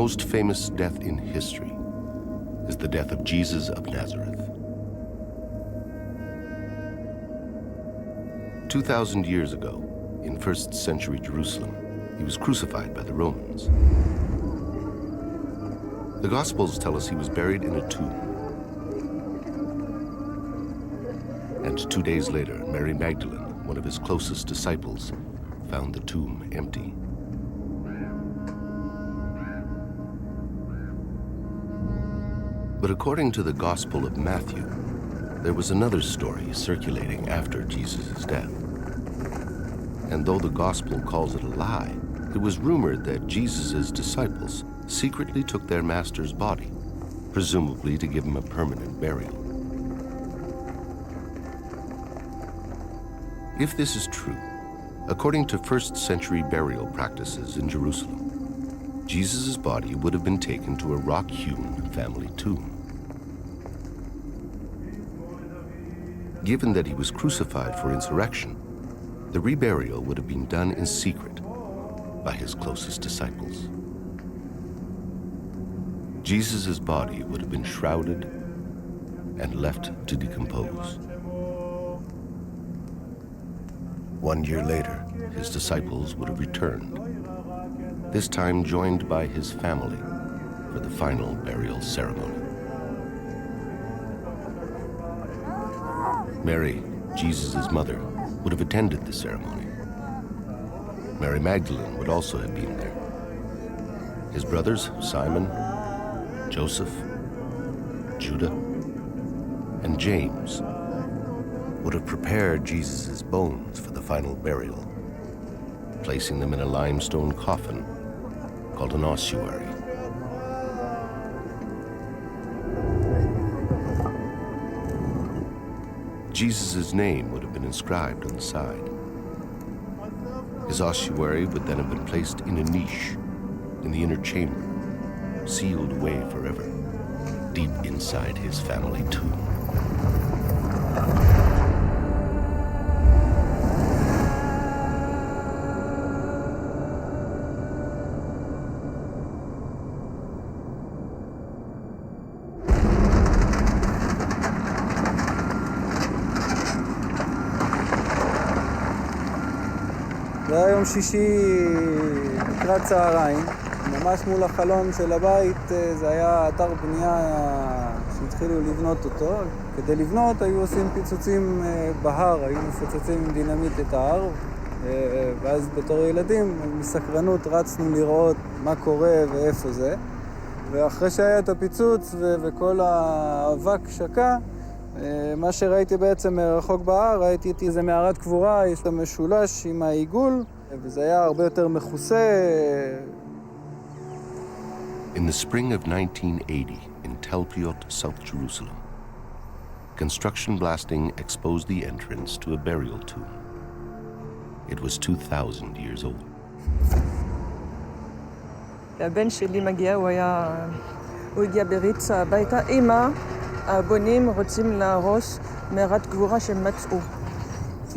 most famous death in history is the death of Jesus of Nazareth. 2,000 years ago, in 1st century Jerusalem, he was crucified by the Romans. The Gospels tell us he was buried in a tomb. And 2 days later, Mary Magdalene, one of his closest disciples, found the tomb empty. But according to the Gospel of Matthew, there was another story circulating after Jesus' death. And though the Gospel calls it a lie, it was rumored that Jesus' disciples secretly took their master's body, presumably to give him a permanent burial. If this is true, according to 1st century burial practices in Jerusalem, Jesus' body would have been taken to a rock-hewn family tomb. Given that he was crucified for insurrection, the reburial would have been done in secret by his closest disciples. Jesus' body would have been shrouded and left to decompose. 1 year later, his disciples would have returned, this time joined by his family for the final burial ceremony. Mary, Jesus' mother, would have attended the ceremony. Mary Magdalene would also have been there. His brothers, Simon, Joseph, Judah, and James would have prepared Jesus' bones for the final burial, placing them in a limestone coffin called an ossuary. Jesus' name would have been inscribed on the side. His ossuary would then have been placed in a niche in the inner chamber, sealed away forever, deep inside his family tomb. זה היה יום שישי לקראת צהריים, ממש מול החלון של הבית. זה היה אתר בנייה שהתחילו לבנות אותו. כדי לבנות היו עושים פיצוצים בהר, היו מפוצצים עם דינמיט את ההר, ואז בתור ילדים מסקרנות רצנו לראות מה קורה ואיפה זה. ואחרי שהיה את הפיצוץ וכל האבק שקע, מה שראיתי בעצם מרחוק בהר, ראיתי את איזה מערת קבורה, יש לה משולש עם העיגול, וזה היה הרבה יותר מכוסה. In the spring of 1980, in Tel Piot, South Jerusalem, construction blasting exposed the entrance to a burial tomb. It was 2,000 years old. הבן שלי מגיע, הוא הגיע בריצה הביתה. אמא, הבונים רוצים להרוס מערת קבורה שמצאו.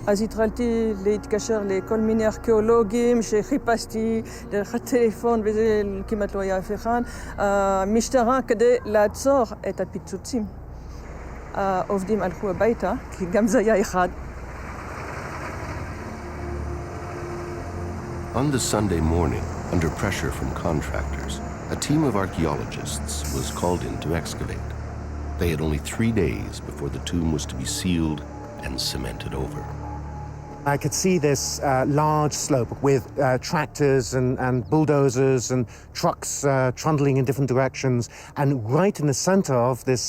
אז התחלתי להתקשר לכל מיני ארכיאולוגים שחיפשתי דרך הטלפון, וזה כמעט לא היה אף אחד. המשטרה כדי לעצור את הפיצוצים. העובדים הלכו הביתה, כי גם זה היה אחד. On the Sunday morning, under pressure from contractors, a team of archaeologists was called in to excavate. They had only 3 days before the tomb was to be sealed and cemented over. I could see this large slope with tractors and bulldozers and trucks trundling in different directions. And right in the center of this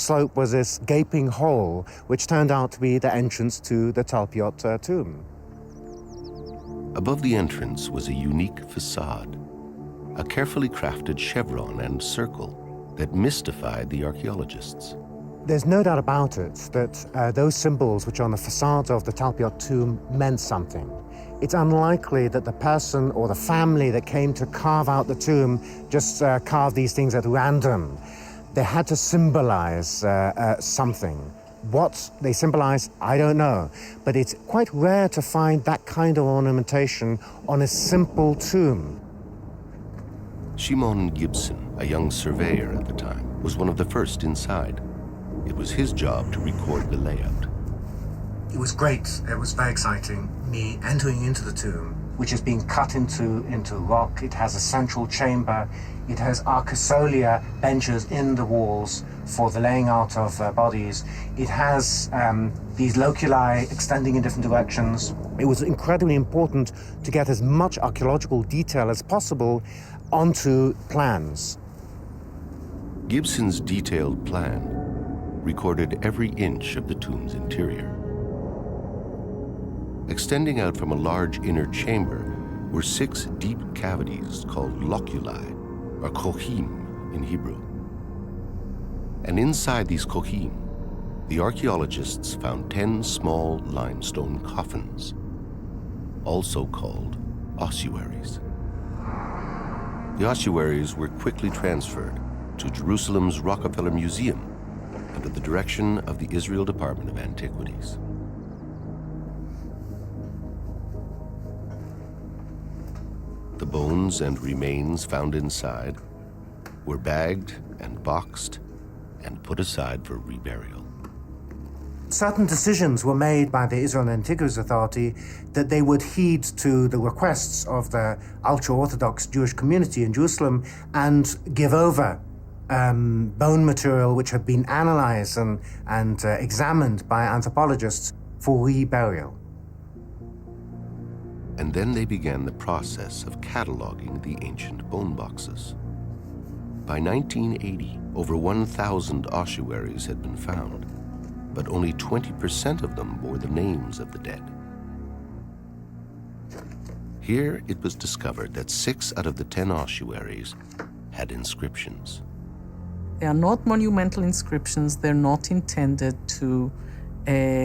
slope was this gaping hole, which turned out to be the entrance to the Tel Piot tomb. Above the entrance was a unique facade, a carefully crafted chevron and circle that mystified the archaeologists. There's no doubt about it that those symbols which are on the facades of the Tel Piot tomb meant something. It's unlikely that the person or the family that came to carve out the tomb just carved these things at random. They had to symbolize something. What they symbolize, I don't know, but it's quite rare to find that kind of ornamentation on a simple tomb. Shimon Gibson, a young surveyor at the time, was one of the first inside. It was his job to record the layout. It was great. It was very exciting. Me entering into the tomb, which has been cut into rock. It has a central chamber. It has archeological benches in the walls for the laying out of bodies. It has these loculi extending in different directions. It was incredibly important to get as much archaeological detail as possible onto plans. Gibson's detailed plan recorded every inch of the tomb's interior. Extending out from a large inner chamber were 6 deep cavities called loculi, or kohim in Hebrew. And inside these kohim, the archaeologists found 10 small limestone coffins, also called ossuaries. The ossuaries were quickly transferred to Jerusalem's Rockefeller Museum under the direction of the Israel Department of Antiquities. The bones and remains found inside were bagged and boxed and put aside for reburial. Certain decisions were made by the Israel Antiquities Authority that they would heed to the requests of the ultra-Orthodox Jewish community in Jerusalem and give over bone material which had been analyzed and examined by anthropologists for reburial. And then they began the process of cataloging the ancient bone boxes. By 1980, over 1,000 ossuaries had been found, but only 20% of them bore the names of the dead. Here it was discovered that 6 out of the 10 ossuaries had inscriptions. They are not monumental inscriptions. They're not intended to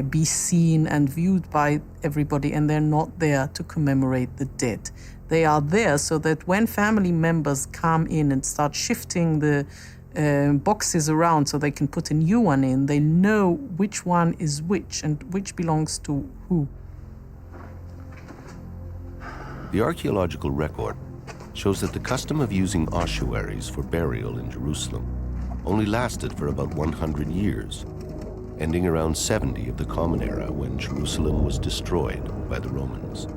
be seen and viewed by everybody, and they're not there to commemorate the dead. They are there so that when family members come in and start shifting the boxes around so they can put a new one in, they know which one is which and which belongs to who. The archaeological record shows that the custom of using ossuaries for burial in Jerusalem only lasted for about 100 years, ending around 70 of the Common Era when Jerusalem was destroyed by the Romans.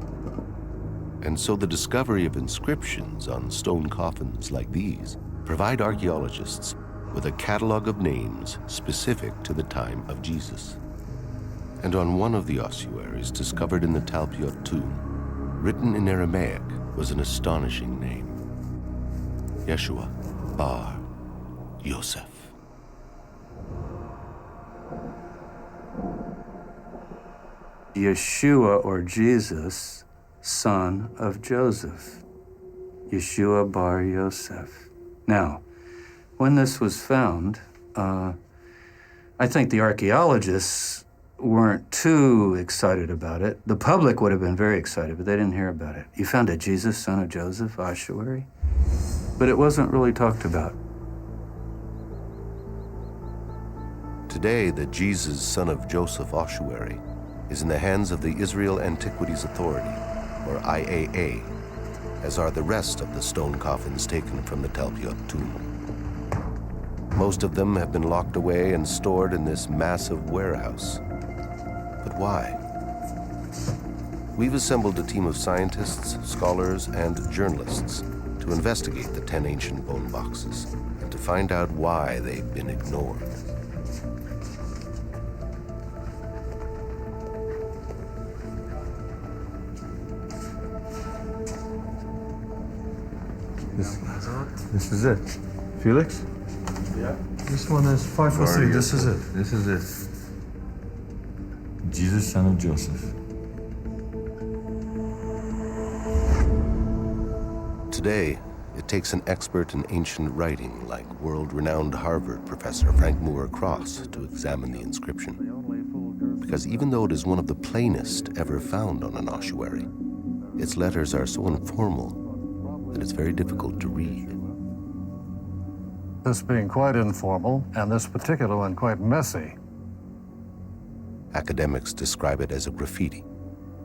And so the discovery of inscriptions on stone coffins like these provide archaeologists with a catalog of names specific to the time of Jesus. And on one of the ossuaries discovered in the Talpiot tomb, written in Aramaic, was an astonishing name: Yeshua bar Yosef. Yeshua, or Jesus, son of Joseph. Yeshua bar Yosef. Now, when this was found, I think the archaeologists weren't too excited about it. The public would have been very excited, but they didn't hear about it. You found a Jesus, son of Joseph, ossuary? But it wasn't really talked about. Today, the Jesus, son of Joseph ossuary is in the hands of the Israel Antiquities Authority, or IAA, as are the rest of the stone coffins taken from the Talpiot tomb. Most of them have been locked away and stored in this massive warehouse. But why? We've assembled a team of scientists, scholars, and journalists to investigate the 10 ancient bone boxes and to find out why they've been ignored. This is it. Felix? Yeah. This one is 503. This is it. This is it. Jesus, son of Joseph. Today, it takes an expert in ancient writing like world-renowned Harvard professor Frank Moore Cross to examine the inscription. Because even though it is one of the plainest ever found on an ossuary, its letters are so informal that it's very difficult to read. This being quite informal, and this particular one quite messy. Academics describe it as a graffiti,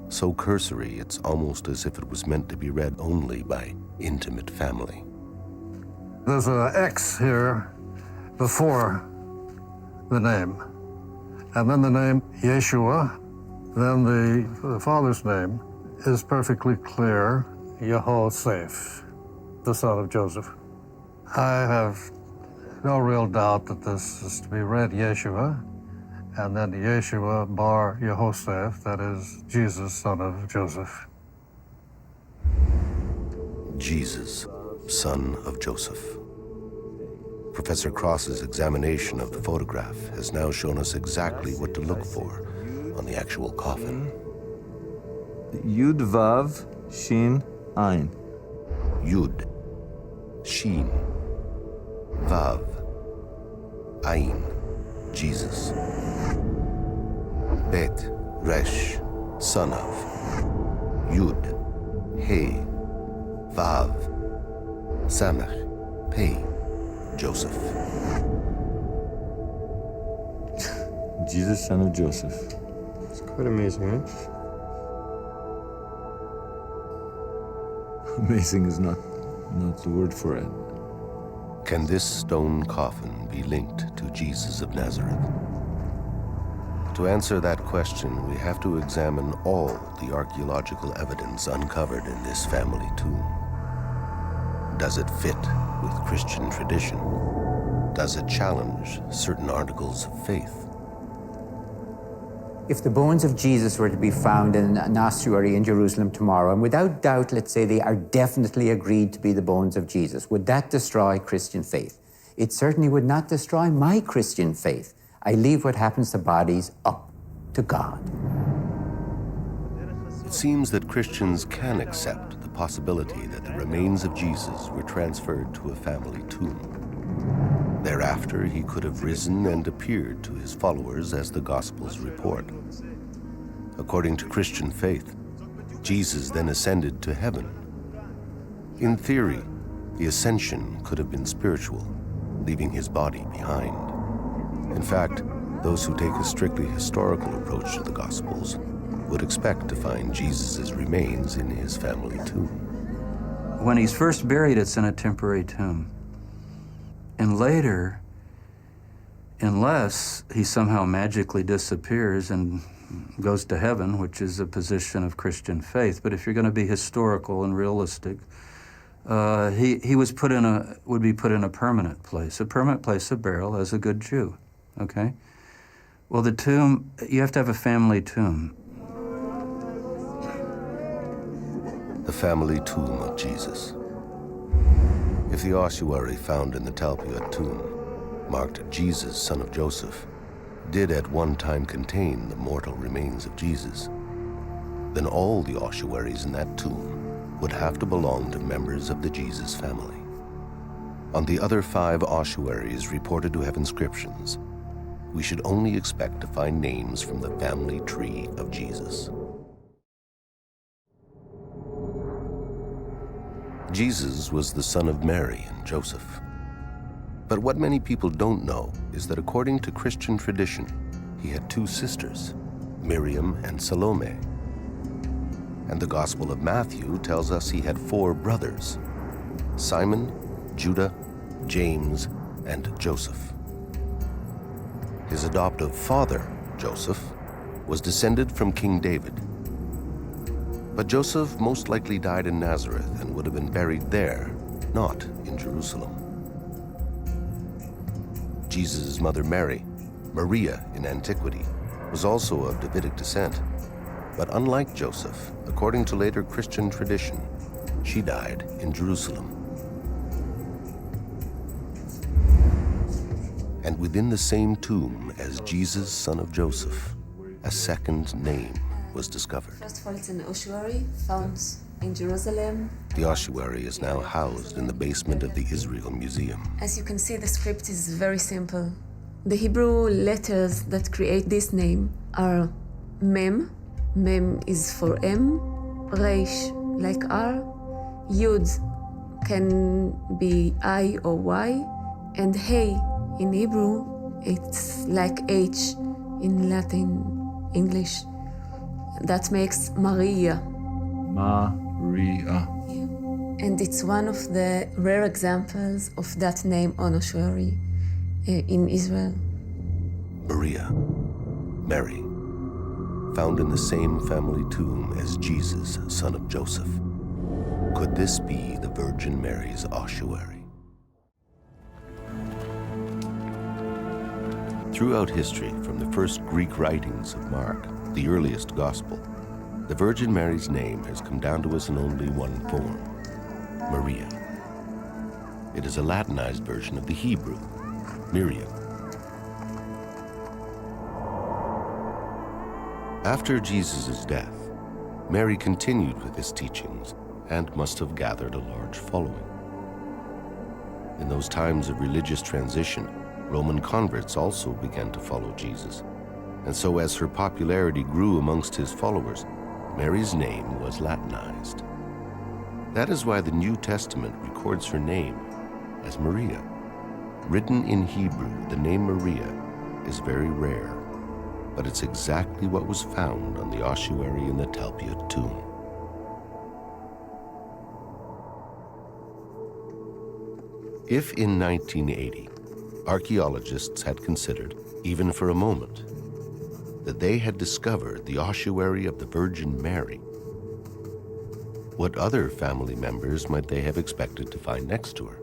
so cursory it's almost as if it was meant to be read only by intimate family. There's an X here before the name. And then the name Yeshua, then the father's name is perfectly clear, Yehoseph, the son of Joseph. I have no real doubt that this is to be read Yeshua, and then Yeshua bar Yehoseph, that is Jesus, son of Joseph. Jesus, son of Joseph. Professor Cross's examination of the photograph has now shown us exactly what to look for on the actual coffin. Yud Vav Shin Ein. Yud, Shin, Vav, Ayin, Jesus. Bet, Resh, son of. Yud, He, Vav, Samech, Pei, Joseph. Jesus, son of Joseph. It's quite amazing, eh? Amazing is not the word for it. Can this stone coffin be linked to Jesus of Nazareth? To answer that question, we have to examine all the archaeological evidence uncovered in this family tomb. Does it fit with Christian tradition? Does it challenge certain articles of faith? If the bones of Jesus were to be found in an ossuary in Jerusalem tomorrow, and without doubt, let's say they are definitely agreed to be the bones of Jesus, would that destroy Christian faith? It certainly would not destroy my Christian faith. I leave what happens to bodies up to God. It seems that Christians can accept the possibility that the remains of Jesus were transferred to a family tomb. Thereafter, he could have risen and appeared to his followers as the Gospels report. According to Christian faith, Jesus then ascended to heaven. In theory, the ascension could have been spiritual, leaving his body behind. In fact, those who take a strictly historical approach to the Gospels would expect to find Jesus' remains in his family tomb. When he's first buried, it's in a temporary tomb. And later, unless he somehow magically disappears and goes to heaven, which is a position of Christian faith, but if you're going to be historical and realistic, he would be put in a permanent place of burial as a good Jew, okay? Well, the tomb, you have to have a family tomb. The family tomb of Jesus. If the ossuary found in the Talpiot tomb, marked Jesus, son of Joseph, did at one time contain the mortal remains of Jesus, then all the ossuaries in that tomb would have to belong to members of the Jesus family. On the other 5 ossuaries reported to have inscriptions, we should only expect to find names from the family tree of Jesus. Jesus was the son of Mary and Joseph. But what many people don't know is that according to Christian tradition, he had 2 sisters, Miriam and Salome. And the Gospel of Matthew tells us he had 4 brothers, Simon, Judah, James, and Joseph. His adoptive father, Joseph, was descended from King David. But Joseph most likely died in Nazareth and would have been buried there, not in Jerusalem. Jesus' mother Mary, Maria in antiquity, was also of Davidic descent. But unlike Joseph, according to later Christian tradition, she died in Jerusalem. And within the same tomb as Jesus, son of Joseph, a second name was discovered. First of all, it's an ossuary found in Jerusalem. The ossuary is now housed in the basement of the Israel Museum. As you can see, the script is very simple. The Hebrew letters that create this name are Mem. Mem is for M. Resh, like R. Yud can be I or Y. And Hey in Hebrew, it's like H in Latin, English. That makes Maria. Maria. And it's one of the rare examples of that name on ossuary in Israel. Maria, Mary, found in the same family tomb as Jesus, son of Joseph. Could this be the Virgin Mary's ossuary? Throughout history, from the first Greek writings of Mark, the earliest gospel, the Virgin Mary's name has come down to us in only one form, Maria. It is a Latinized version of the Hebrew, Miriam. After Jesus' death, Mary continued with his teachings and must have gathered a large following. In those times of religious transition, Roman converts also began to follow Jesus. And so as her popularity grew amongst his followers, Mary's name was Latinized. That is why the New Testament records her name as Maria. Written in Hebrew, the name Maria is very rare, but it's exactly what was found on the ossuary in the Talpiot tomb. If in 1980, archaeologists had considered, even for a moment, that they had discovered the ossuary of the Virgin Mary, what other family members might they have expected to find next to her?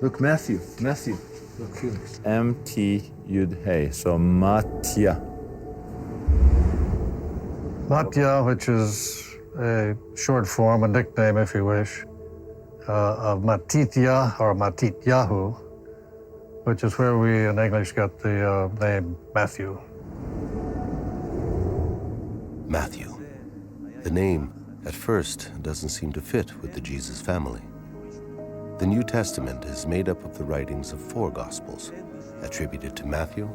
Look, Matthew. Look here. M-T-Yud-Hey, so Mattia. Mattia, which is a short form, a nickname if you wish, of Matitya or Matityahu, which is where we in English got the name Matthew. Matthew. The name, at first, doesn't seem to fit with the Jesus family. The New Testament is made up of the writings of 4 Gospels, attributed to Matthew,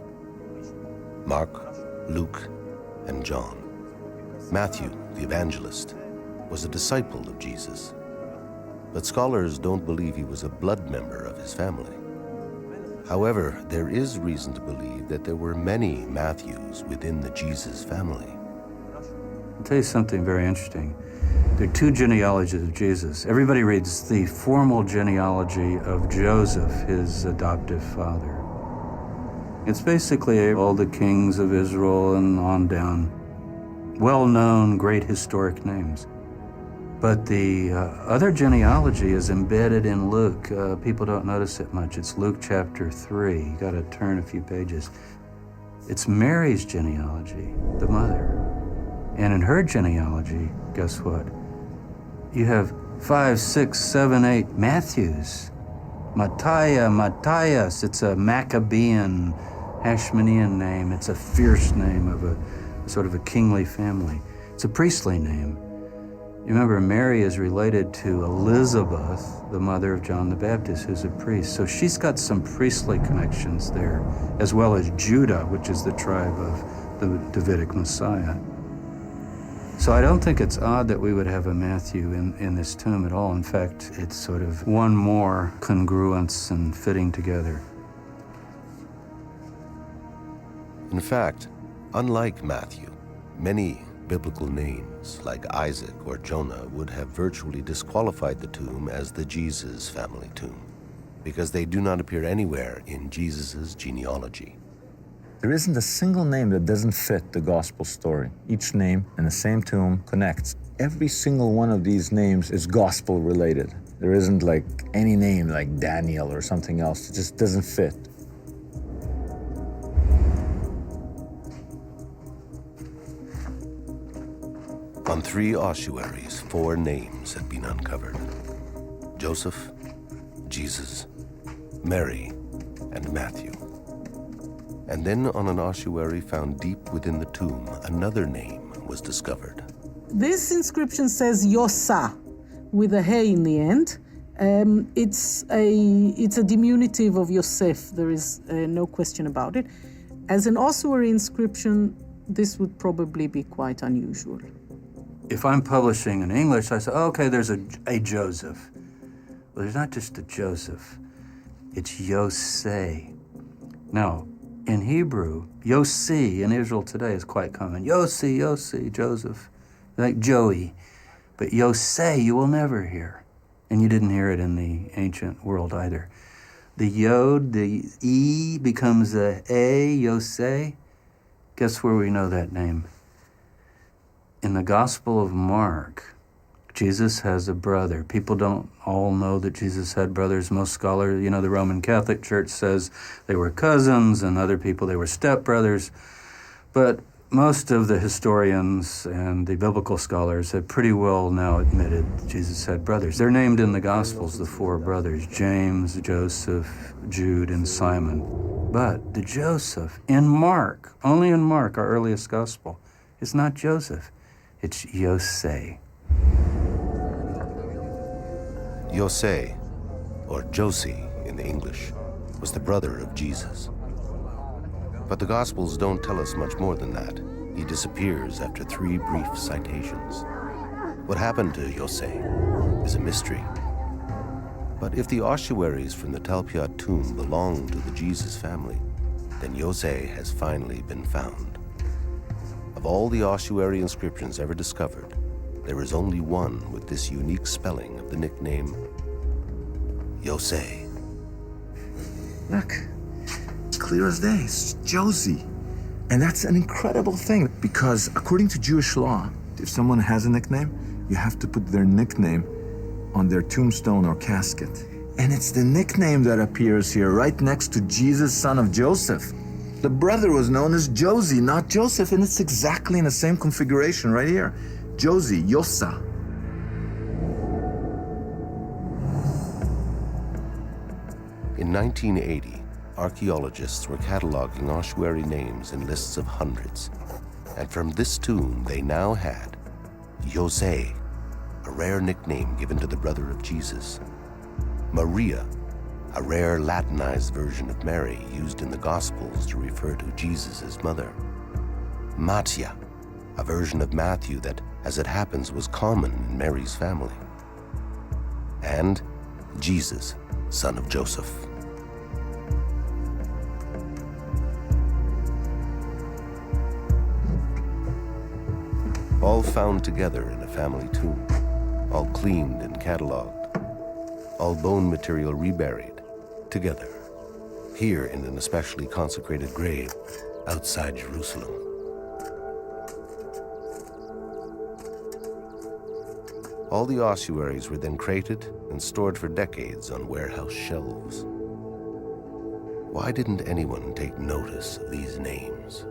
Mark, Luke, and John. Matthew, the evangelist, was a disciple of Jesus, but scholars don't believe he was a blood member of his family. However, there is reason to believe that there were many Matthews within the Jesus family. I'll tell you something very interesting. There are 2 genealogies of Jesus. Everybody reads the formal genealogy of Joseph, his adoptive father. It's basically all the kings of Israel and on down. Well-known, great historic names. But the other genealogy is embedded in Luke. People don't notice it much. It's Luke chapter 3. You got to turn a few pages. It's Mary's genealogy, the mother. And in her genealogy, guess what? You have 5, 6, 7, 8 Matthews. Matthias. It's a Maccabean, Hashmonean name. It's a fierce name of a sort of a kingly family. It's a priestly name. You remember, Mary is related to Elizabeth, the mother of John the Baptist, who's a priest. So she's got some priestly connections there, as well as Judah, which is the tribe of the Davidic Messiah. So I don't think it's odd that we would have a Matthew in this tomb at all. In fact, it's sort of one more congruence and fitting together. In fact, unlike Matthew, many biblical names like Isaac or Jonah would have virtually disqualified the tomb as the Jesus family tomb, because they do not appear anywhere in Jesus' genealogy. There isn't a single name that doesn't fit the gospel story. Each name in the same tomb connects. Every single one of these names is gospel related. There isn't like any name like Daniel or something else. It just doesn't fit. On 3 ossuaries, 4 names had been uncovered: Joseph, Jesus, Mary, and Matthew. And then on an ossuary found deep within the tomb, another name was discovered. This inscription says Yosa, with a hey in the end. It's a diminutive of Yosef. There is no question about it. As an ossuary inscription, this would probably be quite unusual. If I'm publishing in English, I say, oh, okay, there's a Joseph. Well, there's not just a Joseph. It's Yosei. Now, in Hebrew, Yossi in Israel today is quite common. Yossi, Joseph, like Joey. But Yosei you will never hear. And you didn't hear it in the ancient world either. The Yod, the E becomes a Yosei. Guess where we know that name? In the Gospel of Mark, Jesus has a brother. People don't all know that Jesus had brothers. Most scholars, the Roman Catholic Church says they were cousins, and other people, they were stepbrothers. But most of the historians and the biblical scholars have pretty well now admitted Jesus had brothers. They're named in the Gospels, the four brothers, James, Joseph, Jude, and Simon. But the Joseph in Mark, only in Mark, our earliest Gospel, is not Joseph, it's Yosei. Yosei, or Josie in the English, was the brother of Jesus. But the Gospels don't tell us much more than that. He disappears after 3 brief citations. What happened to Yosei is a mystery. But if the ossuaries from the Talpiot tomb belong to the Jesus family, then Yosei has finally been found. Of all the ossuary inscriptions ever discovered, there is only one with this unique spelling of the nickname Yosei. Look, clear as day, it's Josie. And that's an incredible thing, because according to Jewish law, if someone has a nickname, you have to put their nickname on their tombstone or casket. And it's the nickname that appears here right next to Jesus, son of Joseph. The brother was known as Josie, not Joseph, and it's exactly in the same configuration right here. Josie, Yosa. In 1980, archaeologists were cataloging ossuary names in lists of hundreds. And from this tomb, they now had Yosei, a rare nickname given to the brother of Jesus; Maria, a rare Latinized version of Mary used in the Gospels to refer to Jesus' mother; Mattia, a version of Matthew that, as it happens, was common in Mary's family; and Jesus, son of Joseph. All found together in a family tomb, all cleaned and cataloged, all bone material reburied together, here in an especially consecrated grave outside Jerusalem. All the ossuaries were then crated and stored for decades on warehouse shelves. Why didn't anyone take notice of these names?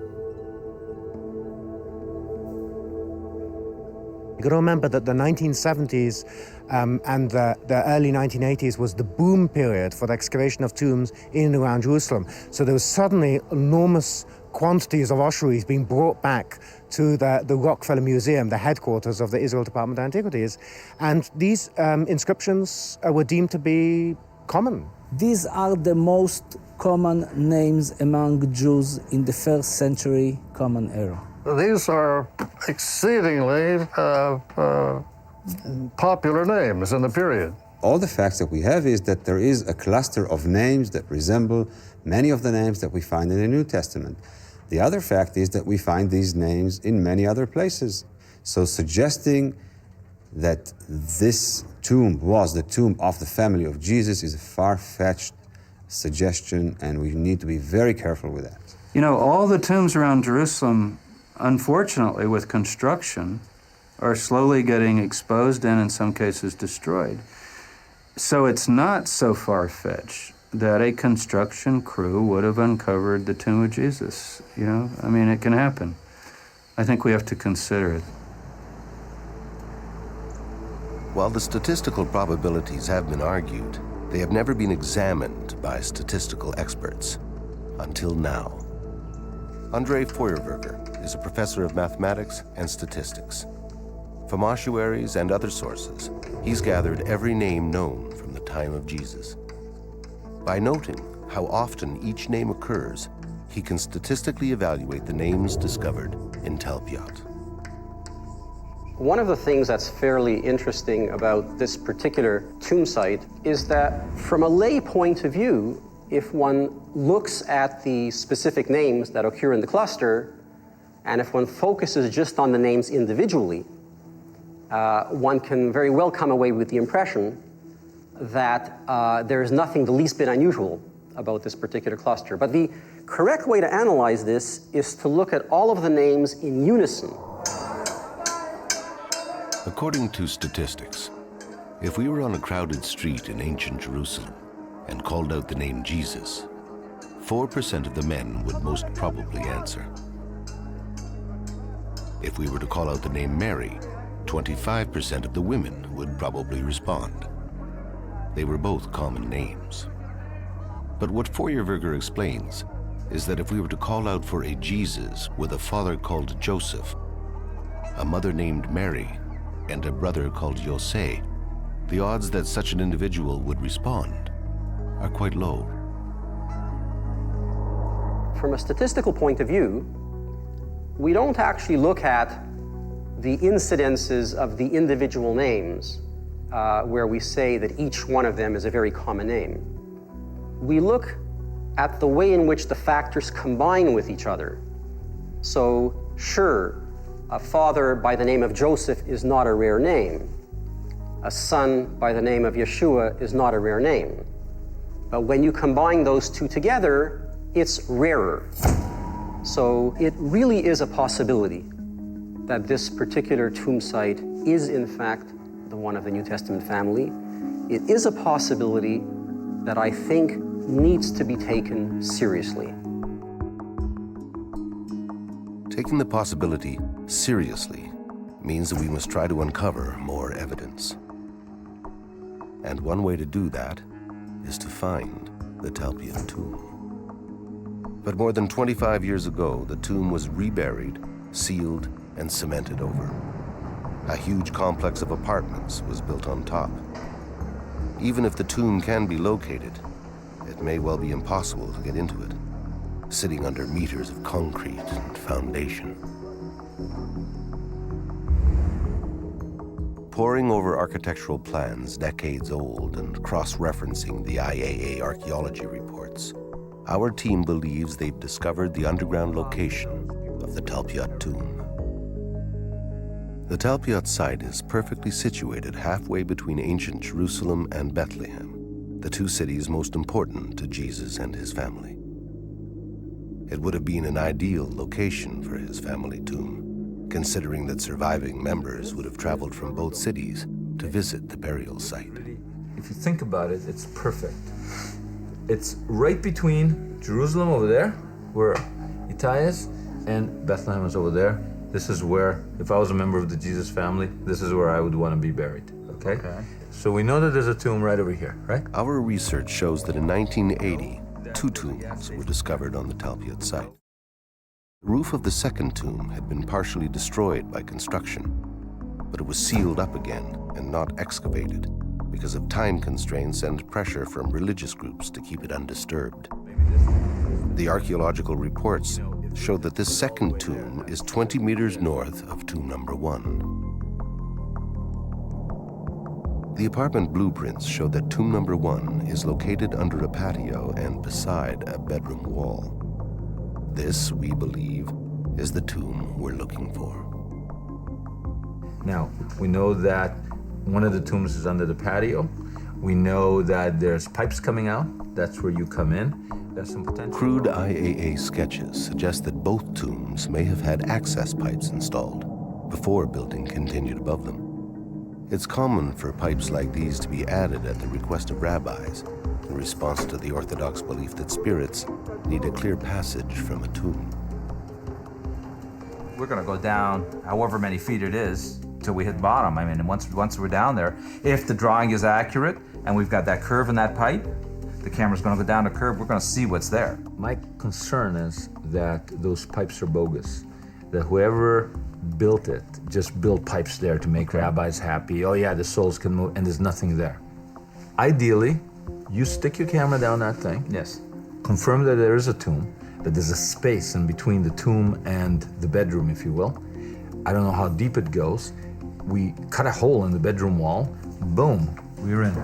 You got to remember that the 1970s and the early 1980s was the boom period for the excavation of tombs in and around Jerusalem. So there was suddenly enormous quantities of ossuaries being brought back to the Rockefeller Museum, the headquarters of the Israel Department of Antiquities. And these inscriptions were deemed to be common. These are the most common names among Jews in the 1st century Common Era. These are exceedingly popular names in the period. All the facts that we have is that there is a cluster of names that resemble many of the names that we find in the New Testament. The other fact is that we find these names in many other places. So suggesting that this tomb was the tomb of the family of Jesus is a far-fetched suggestion, and we need to be very careful with that. All the tombs around Jerusalem, unfortunately, with construction, are slowly getting exposed and in some cases destroyed. So it's not so far-fetched that a construction crew would have uncovered the tomb of Jesus. It can happen. I think we have to consider it. While the statistical probabilities have been argued, they have never been examined by statistical experts until now. André Feuerwerker is a professor of mathematics and statistics. From ossuaries and other sources, he's gathered every name known from the time of Jesus. By noting how often each name occurs, he can statistically evaluate the names discovered in Talpiot. One of the things that's fairly interesting about this particular tomb site is that from a lay point of view, if one looks at the specific names that occur in the cluster, and if one focuses just on the names individually, one can very well come away with the impression that there is nothing the least bit unusual about this particular cluster. But the correct way to analyze this is to look at all of the names in unison. According to statistics, if we were on a crowded street in ancient Jerusalem and called out the name Jesus, 4% of the men would most probably answer. If we were to call out the name Mary, 25% of the women would probably respond. They were both common names. But what Feuerwerger explains is that if we were to call out for a Jesus with a father called Joseph, a mother named Mary, and a brother called Jose, the odds that such an individual would respond are quite low. From a statistical point of view, we don't actually look at the incidences of the individual names where we say that each one of them is a very common name. We look at the way in which the factors combine with each other. So, sure, a father by the name of Joseph is not a rare name. A son by the name of Yeshua is not a rare name. But when you combine those two together, it's rarer. So it really is a possibility that this particular tomb site is in fact the one of the New Testament family. It is a possibility that I think needs to be taken seriously. Taking the possibility seriously means that we must try to uncover more evidence. And one way to do that is to find the Talpiot tomb. But more than 25 years ago, the tomb was reburied, sealed, and cemented over. A huge complex of apartments was built on top. Even if the tomb can be located, it may well be impossible to get into it, sitting under meters of concrete and foundation. Poring over architectural plans decades old and cross-referencing the IAA archaeology reports, our team believes they've discovered the underground location of the Talpiot tomb. The Talpiot site is perfectly situated halfway between ancient Jerusalem and Bethlehem, the two cities most important to Jesus and his family. It would have been an ideal location for his family tomb, considering that surviving members would have traveled from both cities to visit the burial site. If you think about it, it's perfect. It's right between Jerusalem over there, where Itai is, and Bethlehem is over there. This is where, if I was a member of the Jesus family, this is where I would want to be buried, okay? So we know that there's a tomb right over here, right? Our research shows that in 1980, 2 tombs were discovered on the Talpiot site. The roof of the second tomb had been partially destroyed by construction, but it was sealed up again and not excavated because of time constraints and pressure from religious groups to keep it undisturbed. The archaeological reports show that this second tomb is 20 meters north of tomb number 1. The apartment blueprints show that tomb number 1 is located under a patio and beside a bedroom wall. This, we believe, is the tomb we're looking for. Now, we know that one of the tombs is under the patio. We know that there's pipes coming out. That's where you come in. There's some potential. Crude IAA sketches suggest that both tombs may have had access pipes installed before building continued above them. It's common for pipes like these to be added at the request of rabbis in response to the Orthodox belief that spirits need a clear passage from a tomb. We're going to go down however many feet it is till we hit bottom. I mean, once we're down there, if the drawing is accurate and we've got that curve in that pipe, the camera's going to go down the curve, we're going to see what's there. My concern is that those pipes are bogus, that whoever built it just built pipes there to make rabbis happy. Oh yeah, the souls can move, and there's nothing there. Ideally, you stick your camera down that thing. Yes. Confirm that there is a tomb, that there's a space in between the tomb and the bedroom, if you will. I don't know how deep it goes. We cut a hole in the bedroom wall, boom, we're in.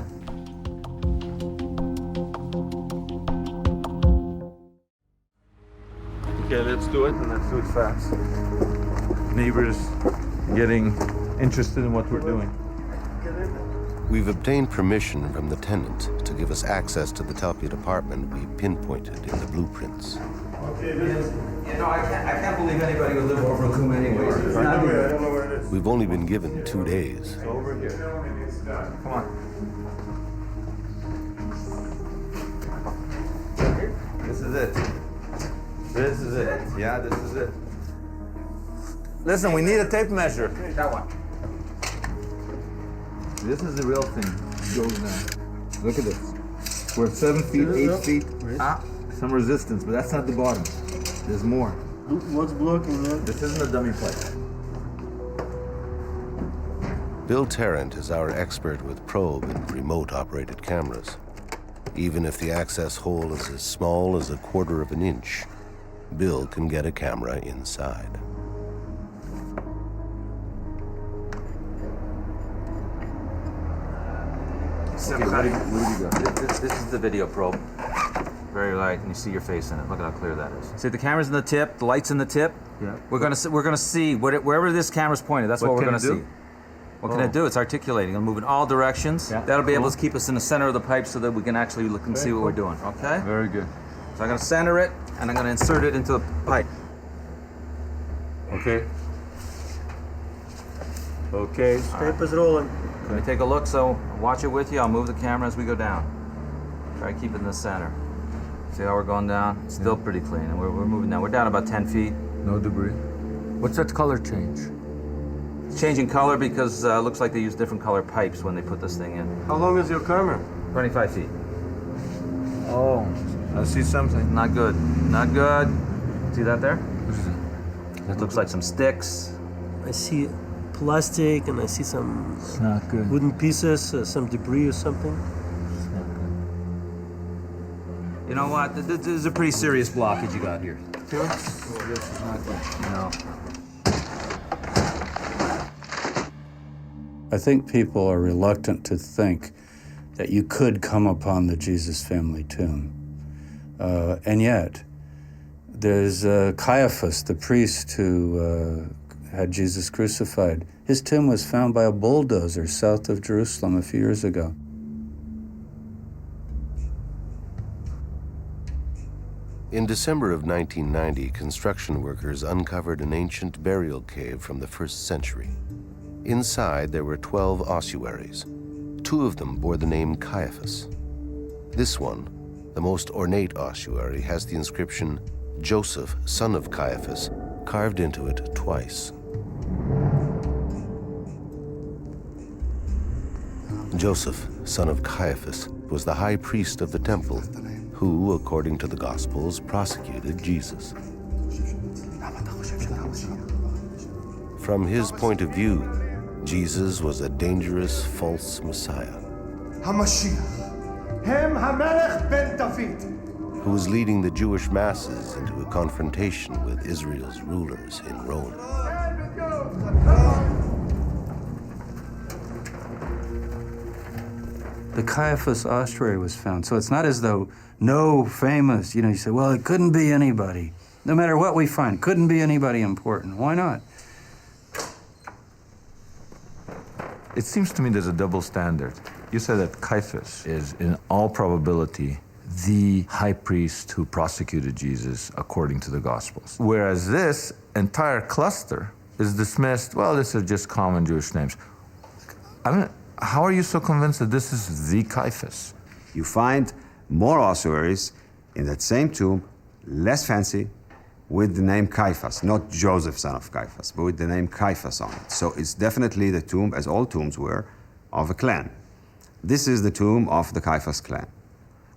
Okay, let's do it, and let's do it fast. Neighbors getting interested in what we're doing. We've obtained permission from the tenant to give us access to the Talpiot apartment we pinpointed in the blueprints. You know, I can't believe anybody would live over a tomb anyway. We've only been given 2 days. Over here. Come on. This is it. This is it. Yeah, this is it. Listen, we need a tape measure. That one. This is the real thing. It goes down. Look at this. We're 7 feet, 8 feet. Some resistance, but that's not the bottom. There's more. What's blocking that? This isn't a dummy plate. Bill Tarrant is our expert with probe and remote-operated cameras. Even if the access hole is as small as 1/4 of an inch, Bill can get a camera inside. Okay, what do you got? This is the video probe. Very light, and you see your face in it. Look at how clear that is. See, the camera's in the tip, the light's in the tip. Yeah. We're gonna see wherever this camera's pointed. That's what we're gonna see. What can it do? It's articulating. It'll move in all directions. Yeah. That'll be able to keep us in the center of the pipe so that we can actually look and see what we're doing. Okay. Very good. So I'm gonna center it, and I'm gonna insert it into the pipe. Okay. Okay. Tape is rolling. Let me take a look, so watch it with you. I'll move the camera as we go down. Try to keep it in the center. See how we're going down? It's still pretty clean, and we're moving down. We're down about 10 feet. No debris. What's that color change? It's changing color because it looks like they use different color pipes when they put this thing in. How long is your camera? 25 feet. Oh, I see something. Not good. Not good. See that there? It looks like some sticks. I see plastic and I see some It's not good. wooden pieces, some debris or something. It's not good. You know what? This is a pretty serious blockage you got here. Sure. This is not good. No. I think people are reluctant to think that you could come upon the Jesus family tomb. And yet, there's Caiaphas, the priest who had Jesus crucified. His tomb was found by a bulldozer south of Jerusalem a few years ago. In December of 1990, construction workers uncovered an ancient burial cave from the 1st century. Inside, there were 12 ossuaries. 2 of them bore the name Caiaphas. This one, the most ornate ossuary, has the inscription, Joseph, son of Caiaphas, carved into it twice. Joseph, son of Caiaphas, was the high priest of the temple, who, according to the Gospels, prosecuted Jesus. From his point of view, Jesus was a dangerous false Messiah who was leading the Jewish masses into a confrontation with Israel's rulers in Rome. The Caiaphas ossuary was found, so it's not as though no famous, you say, well, it couldn't be anybody. No matter what we find, couldn't be anybody important. Why not? It seems to me there's a double standard. You said that Caiaphas is, in all probability, the high priest who prosecuted Jesus according to the Gospels. Whereas this entire cluster is dismissed, well, these are just common Jewish names. I mean, how are you so convinced that this is the Caiaphas? You find more ossuaries in that same tomb, less fancy, with the name Caiaphas, not Joseph, son of Caiaphas, but with the name Caiaphas on it. So it's definitely the tomb, as all tombs were, of a clan. This is the tomb of the Caiaphas clan.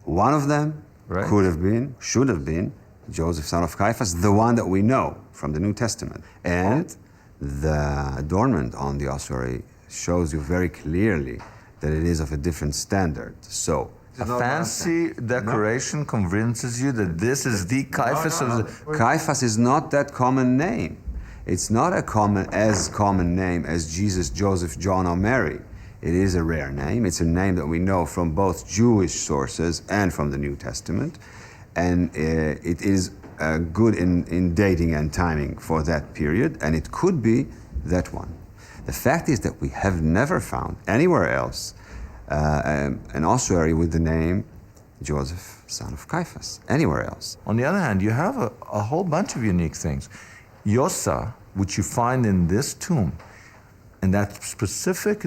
One of them could have been, should have been, Joseph, son of Caiaphas, the one that we know from the New Testament. And the adornment on the ossuary shows you very clearly that it is of a different standard. So, a fancy decoration convinces you that this is the Caiaphas of the... Caiaphas is not that common name. It's not as common name as Jesus, Joseph, John, or Mary. It is a rare name. It's a name that we know from both Jewish sources and from the New Testament. And it is good in dating and timing for that period, and it could be that one. The fact is that we have never found anywhere else an ossuary with the name Joseph, son of Caiaphas, anywhere else. On the other hand, you have a whole bunch of unique things. Yosa, which you find in this tomb, and that specific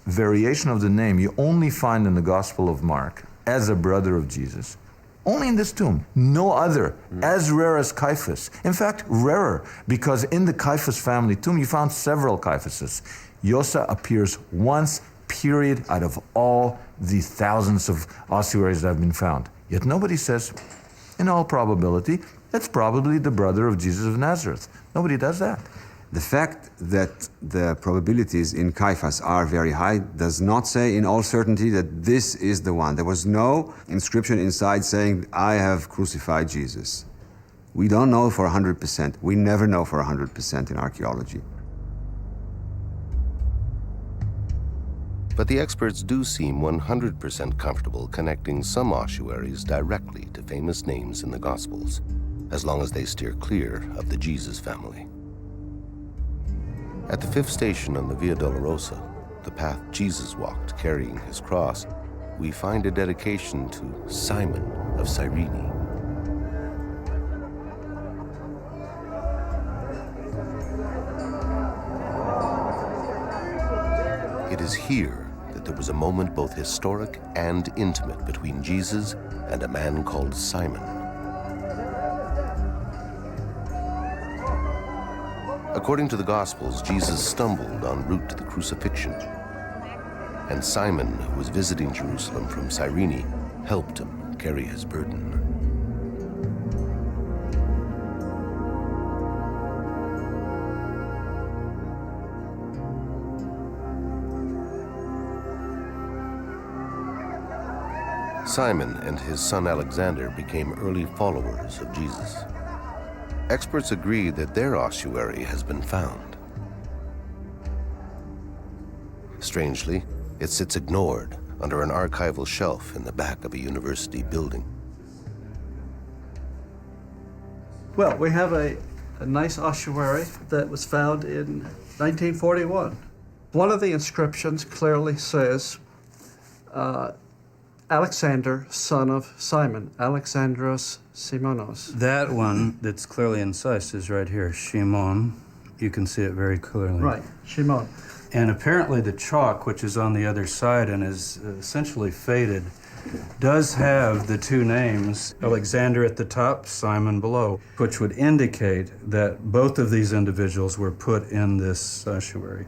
variation of the name you only find in the Gospel of Mark as a brother of Jesus. Only in this tomb, no other, as rare as Caiaphas. In fact, rarer, because in the Caiaphas family tomb, you found several Caiaphases. Yosa appears once, period, out of all the thousands of ossuaries that have been found. Yet nobody says, in all probability, that's probably the brother of Jesus of Nazareth. Nobody does that. The fact that the probabilities in Caiaphas are very high does not say in all certainty that this is the one. There was no inscription inside saying, I have crucified Jesus. We don't know for 100%. We never know for 100% in archaeology. But the experts do seem 100% comfortable connecting some ossuaries directly to famous names in the Gospels, as long as they steer clear of the Jesus family. At the fifth station on the Via Dolorosa, the path Jesus walked carrying his cross, we find a dedication to Simon of Cyrene. It is here that there was a moment both historic and intimate between Jesus and a man called Simon. According to the Gospels, Jesus stumbled en route to the crucifixion, and Simon, who was visiting Jerusalem from Cyrene, helped him carry his burden. Simon and his son Alexander became early followers of Jesus. Experts agree that their ossuary has been found. Strangely, it sits ignored under an archival shelf in the back of a university building. Well, we have a nice ossuary that was found in 1941. One of the inscriptions clearly says, Alexander, son of Simon, Alexandros Simonos. That one that's clearly incised is right here, Shimon. You can see it very clearly. Right, Shimon. And apparently the chalk, which is on the other side and is essentially faded, does have the two names, Alexander at the top, Simon below, which would indicate that both of these individuals were put in this ossuary.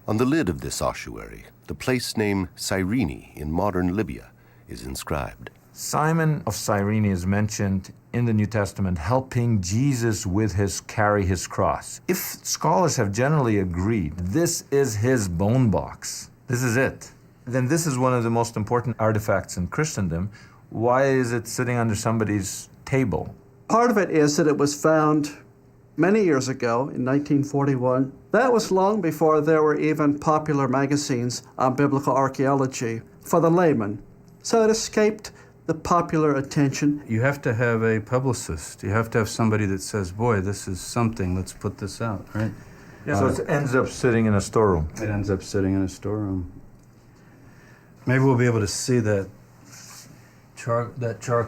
On the lid of this ossuary, the place name Cyrene in modern Libya is inscribed. Simon of Cyrene is mentioned in the New Testament helping Jesus with carry his cross. If scholars have generally agreed this is his bone box, this is it, then this is one of the most important artifacts in Christendom. Why is it sitting under somebody's table? Part of it is that it was found many years ago, in 1941. That was long before there were even popular magazines on biblical archaeology for the layman. So it escaped the popular attention. You have to have a publicist. You have to have somebody that says, boy, this is something, let's put this out, right? Yeah. So it ends up sitting in a storeroom. It ends up sitting in a storeroom. Maybe we'll be able to see that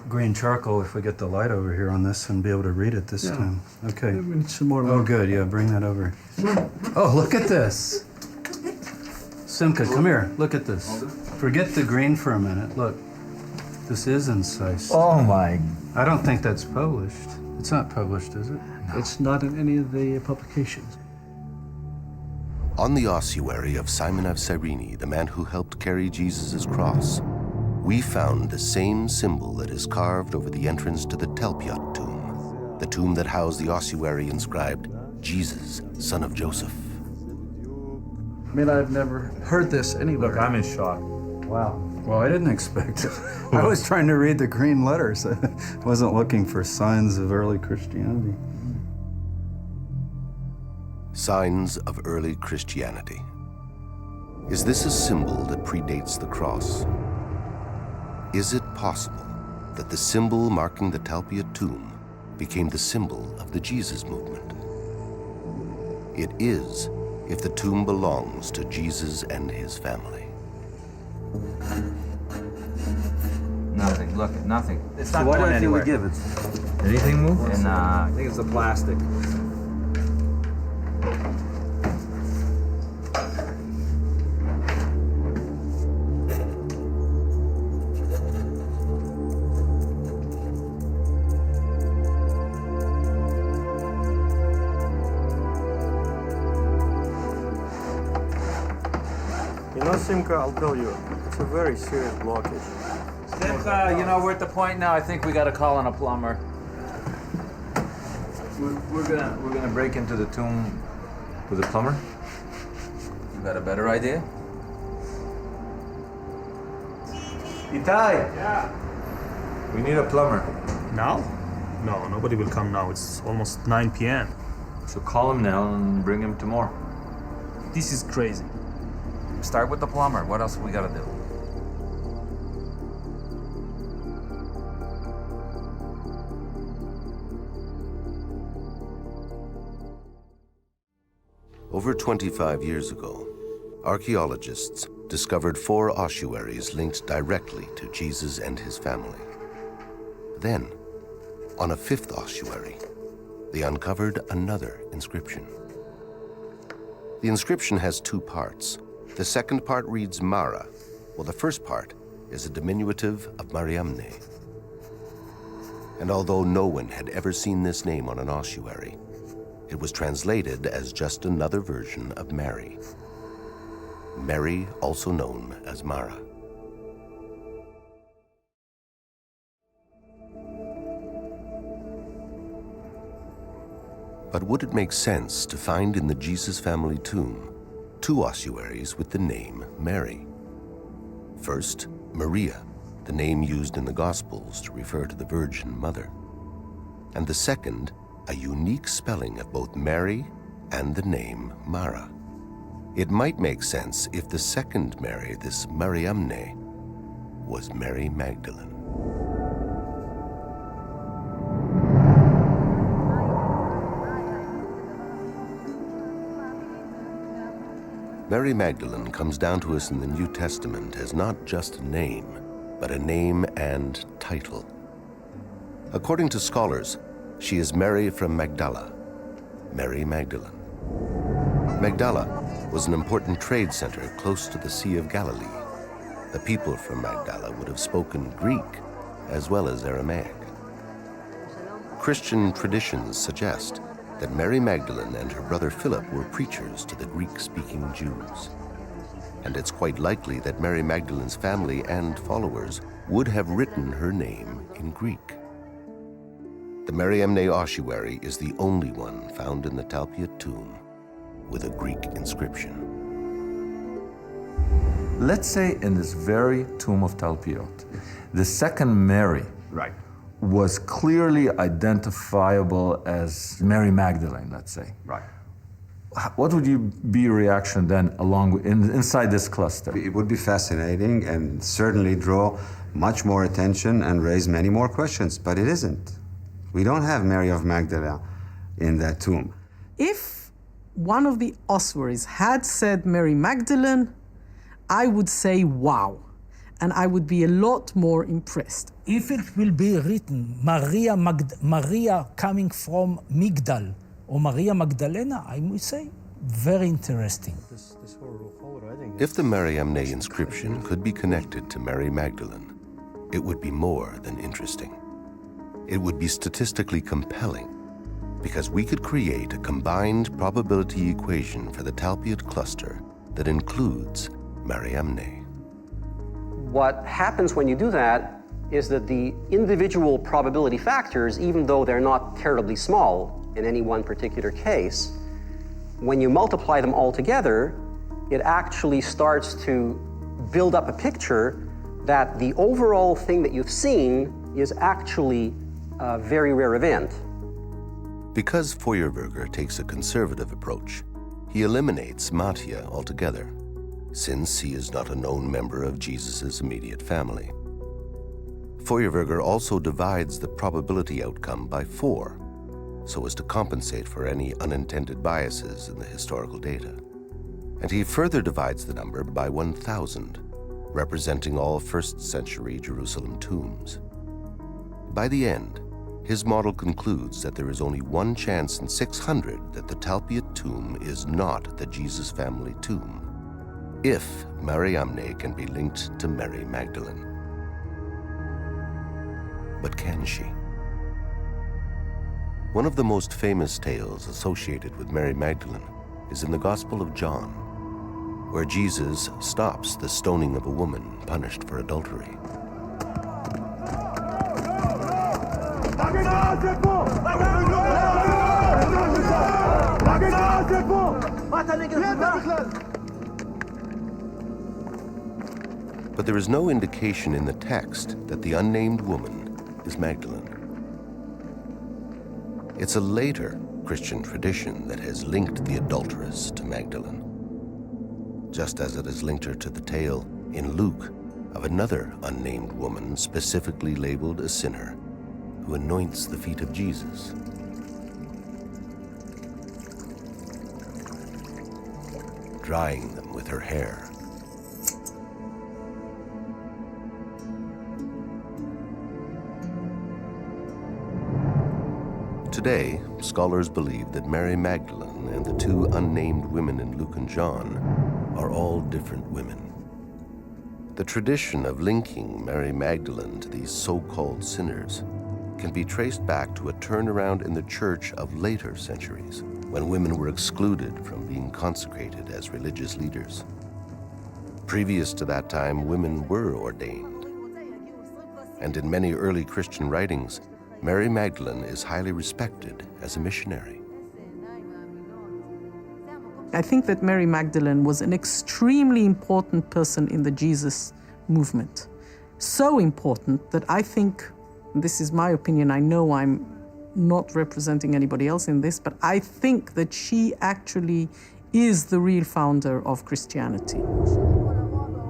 green charcoal if we get the light over here on this and be able to read it this time. Okay. We need some more. Oh, good. Yeah, bring that over. Oh, look at this. Simca, come here. Look at this. Forget the green for a minute. Look. This is incised. Oh, my. I don't think that's published. It's not published, is it? No. It's not in any of the publications. On the ossuary of Simon of Cyrene, the man who helped carry Jesus' cross, we found the same symbol that is carved over the entrance to the Talpiot tomb, the tomb that housed the ossuary inscribed, Jesus, son of Joseph. I mean, I've never heard this anywhere. Look, I'm in shock. Wow. Well, I didn't expect it. I was trying to read the green letters. I wasn't looking for signs of early Christianity. Signs of early Christianity. Is this a symbol that predates the cross? Is it possible that the symbol marking the Talpiot tomb became the symbol of the Jesus movement? It is if the tomb belongs to Jesus and his family. Nothing. Look, nothing. It's So not what do going I think we anywhere. give it? Anything move? And I think it's the plastic. You know, Simka, I'll tell you, it's a very serious blockage. Simcha, you know, we're at the point now, I think we got to call on a plumber. We're gonna break into the tomb with a plumber. You got a better idea? Itai! Yeah. We need a plumber. Now? No, nobody will come now. It's almost 9 p.m. So call him now and bring him tomorrow. This is crazy. Start with the plumber. What else we got to do? Over 25 years ago, archaeologists discovered 4 ossuaries linked directly to Jesus and his family. Then, on a 5th ossuary, they uncovered another inscription. The inscription has 2 parts. The second part reads Mara, while the first part is a diminutive of Mariamne. And although no one had ever seen this name on an ossuary, it was translated as just another version of Mary. Mary, also known as Mara. But would it make sense to find in the Jesus family tomb 2 ossuaries with the name Mary? First, Maria, the name used in the Gospels to refer to the Virgin Mother. And the second, a unique spelling of both Mary and the name Mara. It might make sense if the second Mary, this Mariamne, was Mary Magdalene. Mary Magdalene comes down to us in the New Testament as not just a name, but a name and title. According to scholars, she is Mary from Magdala, Mary Magdalene. Magdala was an important trade center close to the Sea of Galilee. The people from Magdala would have spoken Greek as well as Aramaic. Christian traditions suggest that Mary Magdalene and her brother Philip were preachers to the Greek-speaking Jews. And it's quite likely that Mary Magdalene's family and followers would have written her name in Greek. The Mariamne ossuary is the only one found in the Talpiot tomb with a Greek inscription. Let's say in this very tomb of Talpiot, the second Mary was clearly identifiable as Mary Magdalene, let's say. Right. What would be your reaction then inside this cluster? It would be fascinating and certainly draw much more attention and raise many more questions, but it isn't. We don't have Mary of Magdala in that tomb. If one of the ossuaries had said Mary Magdalene, I would say wow, and I would be a lot more impressed. If it will be written Maria coming from Migdal or Maria Magdalena, I would say very interesting. If the Mariamne inscription could be connected to Mary Magdalene, it would be more than interesting. It would be statistically compelling because we could create a combined probability equation for the Talpiot cluster that includes Mariamne. What happens when you do that is that the individual probability factors, even though they're not terribly small in any one particular case, when you multiply them all together, it actually starts to build up a picture that the overall thing that you've seen is actually a very rare event. Because Feuerberger takes a conservative approach, he eliminates Mattia altogether, since he is not a known member of Jesus' immediate family. Feuerberger also divides the probability outcome by 4, so as to compensate for any unintended biases in the historical data. And he further divides the number by 1,000, representing all first-century Jerusalem tombs. By the end, his model concludes that there is only one chance in 600 that the Talpiot tomb is not the Jesus family tomb, if Mariamne can be linked to Mary Magdalene. But can she? One of the most famous tales associated with Mary Magdalene is in the Gospel of John, where Jesus stops the stoning of a woman punished for adultery. But there is no indication in the text that the unnamed woman is Magdalene. It's a later Christian tradition that has linked the adulteress to Magdalene, just as it has linked her to the tale in Luke of another unnamed woman specifically labeled a sinner who anoints the feet of Jesus. Drying them with her hair. Today, scholars believe that Mary Magdalene and the two unnamed women in Luke and John are all different women. The tradition of linking Mary Magdalene to these so-called sinners can be traced back to a turnaround in the church of later centuries, when women were excluded from being consecrated as religious leaders. Previous to that time, women were ordained. And in many early Christian writings, Mary Magdalene is highly respected as a missionary. I think that Mary Magdalene was an extremely important person in the Jesus movement. So important that I think, this is my opinion, I know I'm not representing anybody else in this, but I think that she actually is the real founder of Christianity.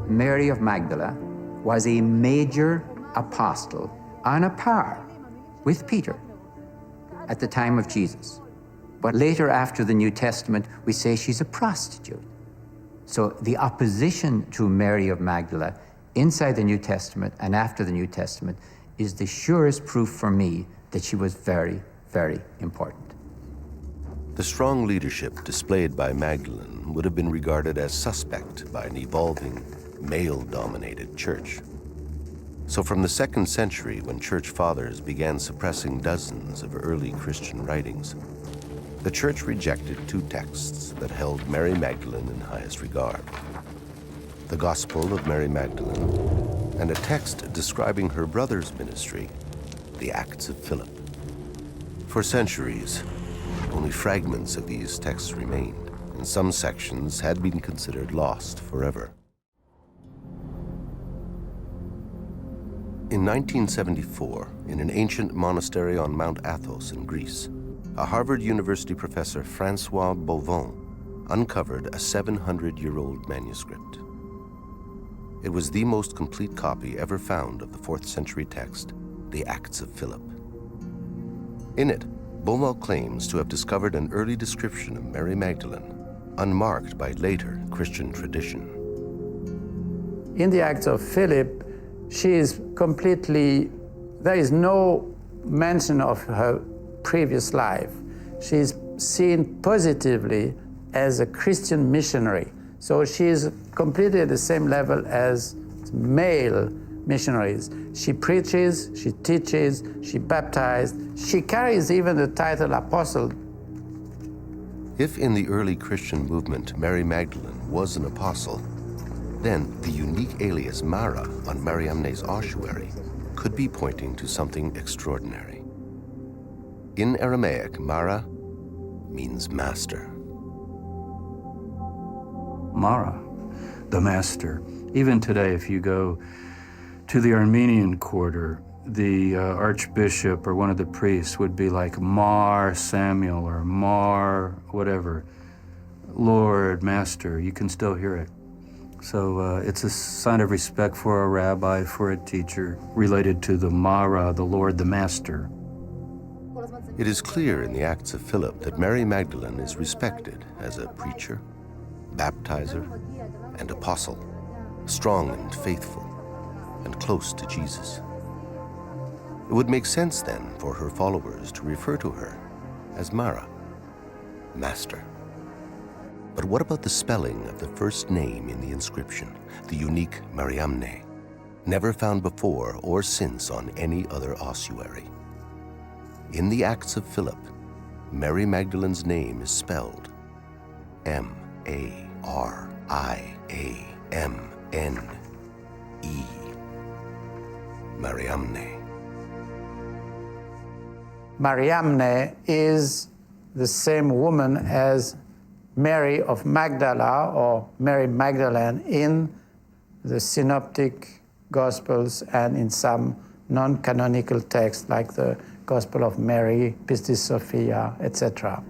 Mary of Magdala was a major apostle on a par with Peter at the time of Jesus. But later, after the New Testament, we say she's a prostitute. So the opposition to Mary of Magdala inside the New Testament and after the New Testament is the surest proof for me that she was very, very important. The strong leadership displayed by Magdalene would have been regarded as suspect by an evolving, male-dominated church. So from the 2nd century, when church fathers began suppressing dozens of early Christian writings, the church rejected two texts that held Mary Magdalene in highest regard: the Gospel of Mary Magdalene and a text describing her brother's ministry, the Acts of Philip. For centuries, only fragments of these texts remained, and some sections had been considered lost forever. In 1974, in an ancient monastery on Mount Athos in Greece, a Harvard University professor, Francois Bovon, uncovered a 700-year-old manuscript. It was the most complete copy ever found of the 4th century text, the Acts of Philip. In it, Bovon claims to have discovered an early description of Mary Magdalene, unmarked by later Christian tradition. In the Acts of Philip, she is completely, there is no mention of her previous life. She is seen positively as a Christian missionary. So she is completely at the same level as male missionaries. She preaches, she teaches, she baptizes. She carries even the title apostle. If in the early Christian movement Mary Magdalene was an apostle, then the unique alias Mara on Mariamne's ossuary could be pointing to something extraordinary. In Aramaic, Mara means master. Mara, the master. Even today, if you go to the Armenian quarter, the archbishop or one of the priests would be like Mar Samuel or Mar whatever, Lord, Master. You can still hear it. So it's a sign of respect for a rabbi, for a teacher, related to the Mara, the Lord, the Master. It is clear in the Acts of Philip that Mary Magdalene is respected as a preacher, baptizer, and apostle, strong and faithful, and close to Jesus. It would make sense then for her followers to refer to her as Mara, Master. But what about the spelling of the first name in the inscription, the unique Mariamne, never found before or since on any other ossuary? In the Acts of Philip, Mary Magdalene's name is spelled M-A-R-I-A-M-N-E. Mariamne. Mariamne is the same woman as Mary of Magdala or Mary Magdalene in the synoptic Gospels and in some non-canonical texts like the Gospel of Mary, Pistis Sophia, etc.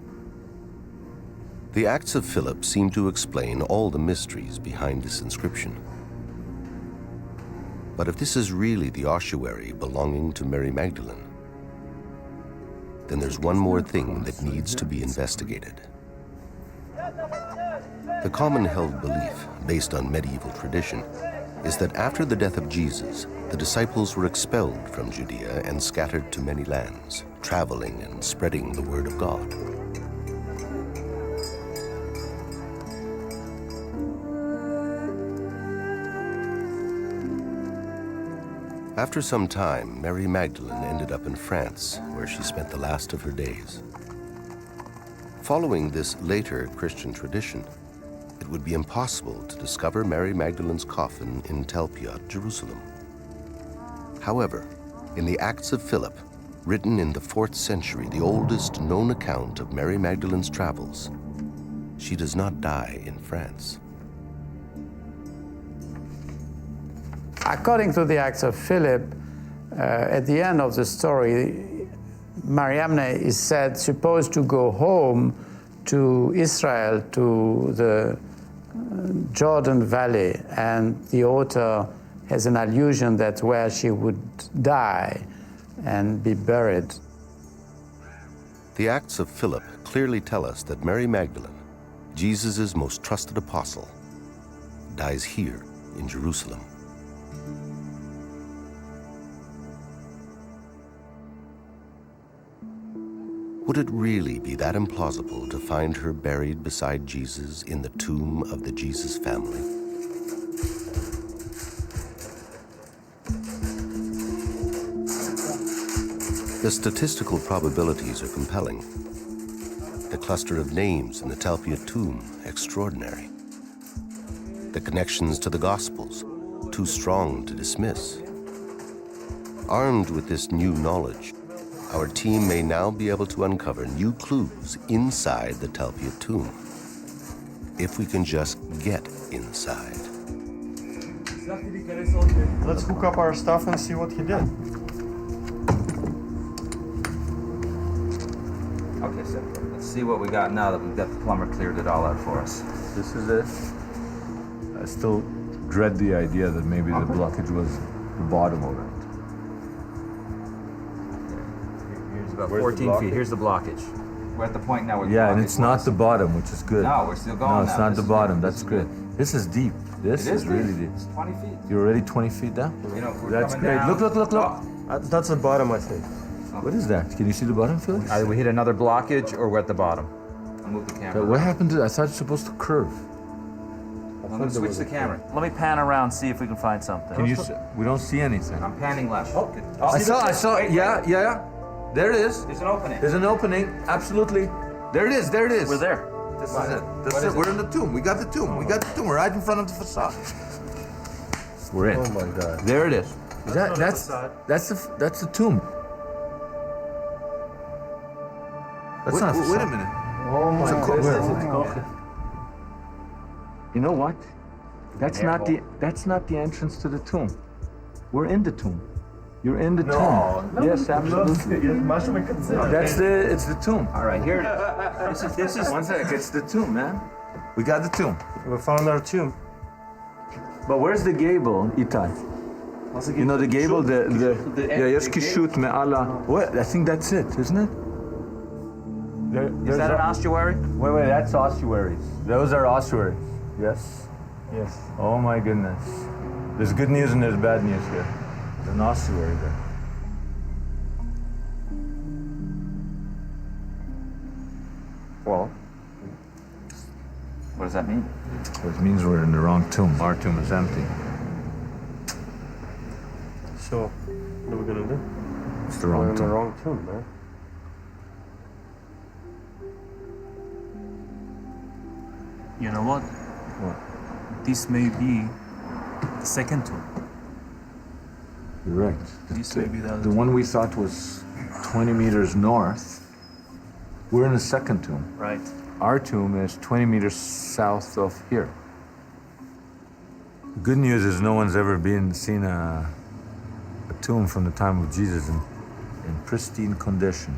The Acts of Philip seem to explain all the mysteries behind this inscription. But if this is really the ossuary belonging to Mary Magdalene, then there's one more thing that needs to be investigated. The common held belief, based on medieval tradition, is that after the death of Jesus, the disciples were expelled from Judea and scattered to many lands, traveling and spreading the word of God. After some time, Mary Magdalene ended up in France, where she spent the last of her days. Following this later Christian tradition, it would be impossible to discover Mary Magdalene's coffin in Talpiot, Jerusalem. However, in the Acts of Philip, written in the 4th century, the oldest known account of Mary Magdalene's travels, she does not die in France. According to the Acts of Philip, at the end of the story, Mariamne is supposed to go home to Israel, to the Jordan Valley, and the author has an allusion that's where she would die and be buried. The Acts of Philip clearly tell us that Mary Magdalene, Jesus' most trusted apostle, dies here in Jerusalem. Would it really be that implausible to find her buried beside Jesus in the tomb of the Jesus family? The statistical probabilities are compelling. The cluster of names in the Talpiot tomb, extraordinary. The connections to the Gospels, too strong to dismiss. Armed with this new knowledge, our team may now be able to uncover new clues inside the Talpiot tomb, if we can just get inside. Let's hook up our stuff and see what he did. Okay, so let's see what we got now that we've got the plumber cleared it all out for us. This is it. I still dread the idea that maybe the blockage was the bottom of it. About 14 feet. Here's the blockage. We're at the point now where the Yeah, and blockage it's not was. the bottom, which is good. No, we're still going No, it's now. not the bottom. That's good. This is deep. This is really deep. It's 20 feet. You're already 20 feet down? You know, we're That's coming great. down. Look. That's the bottom, I think. What is that? Can you see the bottom, Felix? Either we hit another blockage or we're at the bottom. I'll move the camera. What happened to? I thought it's supposed to curve. I'm going to switch the camera. Let me pan around, see if we can find something. Can you? We don't see anything. I'm panning left. I saw. Wait, Yeah. There it is. There's an opening. There's an opening. Absolutely. There it is. We're there. This is it. That's it. We're in the tomb. We got the tomb. We're right in front of the facade. We're in. Oh my God. There it is. That's the tomb. That's not. Wait a minute. Oh my God. You know what? That's not the entrance to the tomb. We're in the tomb. You're in the tomb. Yes, absolutely. It's the tomb. All right, here. This is. One sec. It's the tomb, man. We got the tomb. We found our tomb. But where's the gable, Itai? You know the gable, yes, kishut me'ala. What? I think that's it, isn't it? Is that an ossuary? Wait, that's ossuaries. Those are ossuaries. Yes? Yes. Oh my goodness. There's good news and there's bad news here. There's an ossuary there. Well, what does that mean? Which means we're in the wrong tomb. Our tomb is empty. So, what are we gonna do? It's the We're wrong in the tomb. wrong tomb, man. You know what? What? This may be the second tomb. You're right. This may be the other The one we thought was 20 meters north, we're in the second tomb. Right. Our tomb is 20 meters south of here. The good news is no one's ever seen a tomb from the time of Jesus in pristine condition.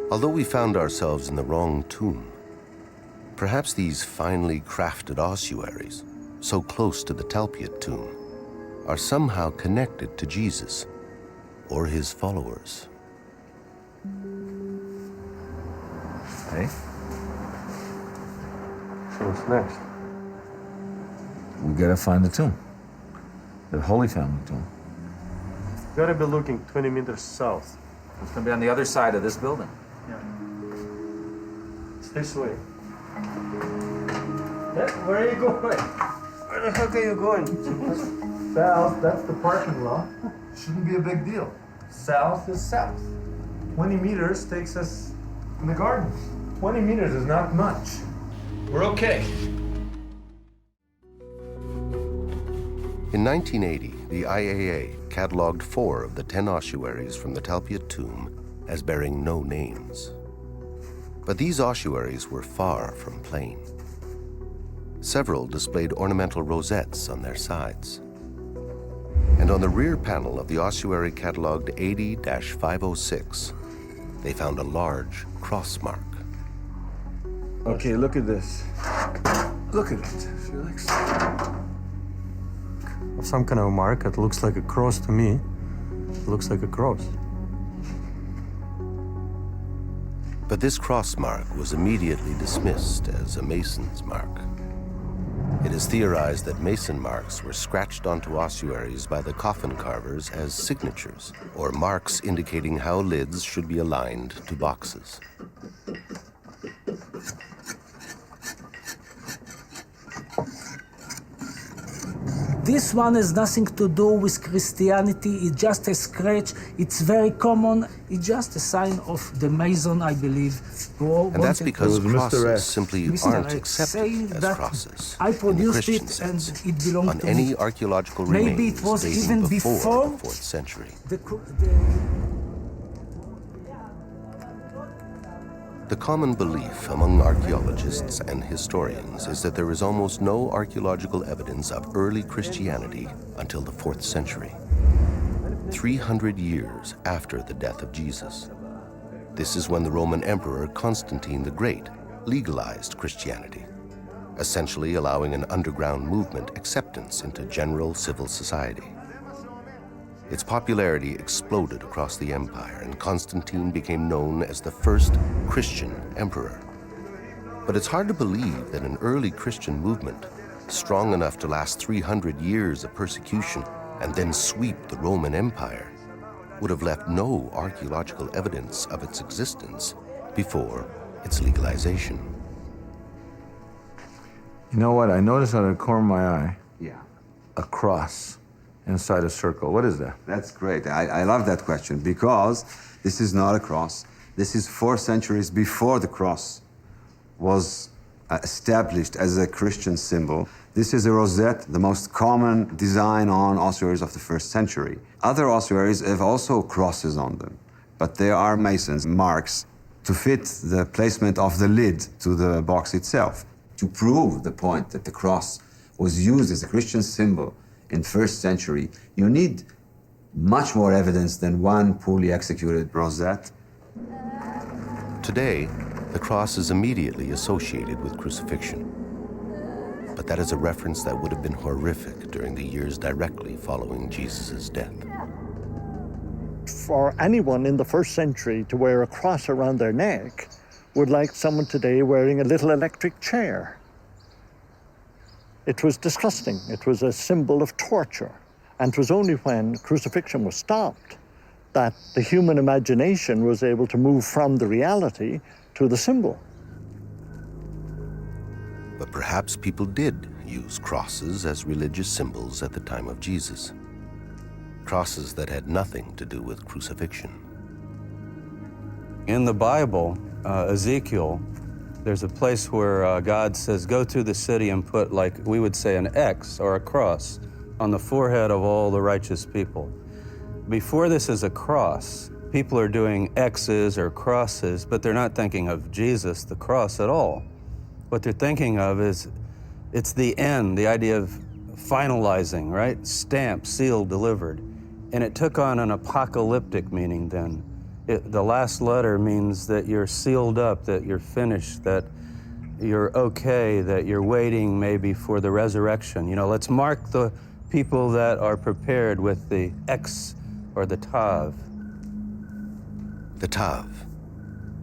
Although we found ourselves in the wrong tomb, perhaps these finely crafted ossuaries, so close to the Talpiot tomb, are somehow connected to Jesus or his followers. Hey? So what's next? We gotta find the tomb. The Holy Family tomb. Gotta be looking 20 meters south. It's gonna be on the other side of this building. It's this way. Where are you going? Where the heck are you going? South, that's the parking lot. Shouldn't be a big deal. South is south. 20 meters takes us in the garden. 20 meters is not much. We're okay. In 1980, the IAA cataloged 4 of the 10 ossuaries from the Talpiot tomb as bearing no names. But these ossuaries were far from plain. Several displayed ornamental rosettes on their sides. And on the rear panel of the ossuary cataloged 80-506, they found a large cross mark. Okay, look at this. Look at it, Felix. Some kind of mark. It looks like a cross to me. It looks like a cross. But this cross mark was immediately dismissed as a mason's mark. It is theorized that mason marks were scratched onto ossuaries by the coffin carvers as signatures, or marks indicating how lids should be aligned to boxes. This one has nothing to do with Christianity. It's just a scratch. It's very common. It's just a sign of the Mason, I believe. And that's because crosses X. simply Mr. aren't X accepted saying as that crosses I in the produced Christian it sense and it belonged on to any me. archaeological Maybe remains it was dating even before the 4th century. The common belief among archaeologists and historians is that there is almost no archaeological evidence of early Christianity until the 4th century, 300 years after the death of Jesus. This is when the Roman Emperor Constantine the Great legalized Christianity, essentially allowing an underground movement acceptance into general civil society. Its popularity exploded across the empire, and Constantine became known as the first Christian emperor. But it's hard to believe that an early Christian movement, strong enough to last 300 years of persecution and then sweep the Roman Empire, would have left no archaeological evidence of its existence before its legalization. You know what? I noticed out of the corner of my eye Yeah. a cross inside a circle. What is that? That's great. I love that question because this is not a cross. This is 4 centuries before the cross was established as a Christian symbol. This is a rosette, the most common design on ossuaries of the 1st century. Other ossuaries have also crosses on them, but they are masons' marks to fit the placement of the lid to the box itself. To prove the point that the cross was used as a Christian symbol in 1st century, you need much more evidence than one poorly executed rosette. Today, the cross is immediately associated with crucifixion. But that is a reference that would have been horrific during the years directly following Jesus' death. for anyone in the first century to wear a cross around their neck would like someone today wearing a little electric chair. It was disgusting. It was a symbol of torture. And it was only when crucifixion was stopped that the human imagination was able to move from the reality to the symbol. But perhaps people did use crosses as religious symbols at the time of Jesus. Crosses that had nothing to do with crucifixion. In the Bible, Ezekiel, there's a place where God says, go through the city and put, like we would say, an X or a cross on the forehead of all the righteous people. Before this is a cross, people are doing X's or crosses, but they're not thinking of Jesus, the cross, at all. What they're thinking of is, it's the end, the idea of finalizing, right? Stamped, sealed, delivered. And it took on an apocalyptic meaning then. The last letter means that you're sealed up, that you're finished, that you're okay, that you're waiting maybe for the resurrection. You know, let's mark the people that are prepared with the X or the Tav. The Tav,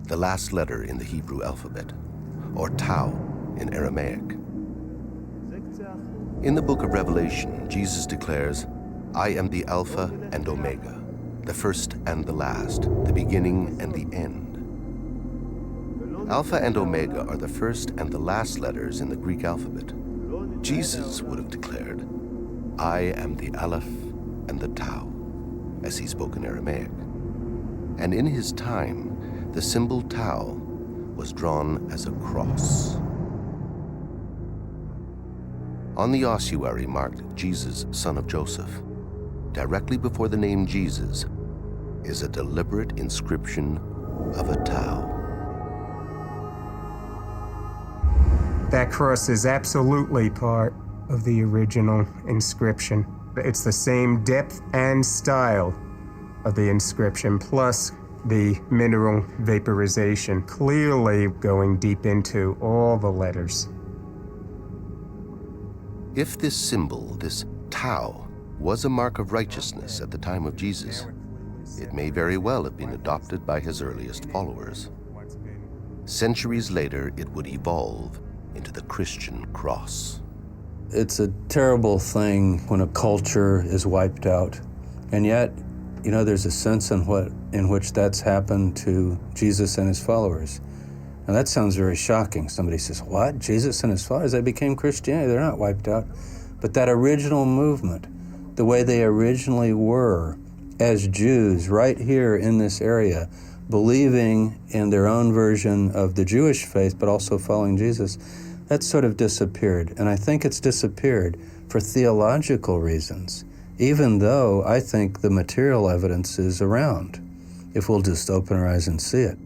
the last letter in the Hebrew alphabet, or Tau in Aramaic. In the book of Revelation, Jesus declares, I am the Alpha and Omega, the first and the last, the beginning and the end. Alpha and Omega are the first and the last letters in the Greek alphabet. Jesus would have declared, I am the Aleph and the Tau, as he spoke in Aramaic. And in his time, the symbol Tau was drawn as a cross. On the ossuary marked Jesus, son of Joseph, directly before the name Jesus, is a deliberate inscription of a Tau. That cross is absolutely part of the original inscription. It's the same depth and style of the inscription, plus the mineral vaporization, clearly going deep into all the letters. If this symbol, this Tau, was a mark of righteousness at the time of Jesus, it may very well have been adopted by his earliest followers. Centuries later, it would evolve into the Christian cross. It's a terrible thing when a culture is wiped out. And yet, you know, there's a sense in which that's happened to Jesus and his followers. And that sounds very shocking. Somebody says, what? Jesus and his followers, they became Christianity, they're not wiped out. But that original movement, the way they originally were as Jews right here in this area, believing in their own version of the Jewish faith, but also following Jesus, that sort of disappeared. And I think it's disappeared for theological reasons, even though I think the material evidence is around, if we'll just open our eyes and see it.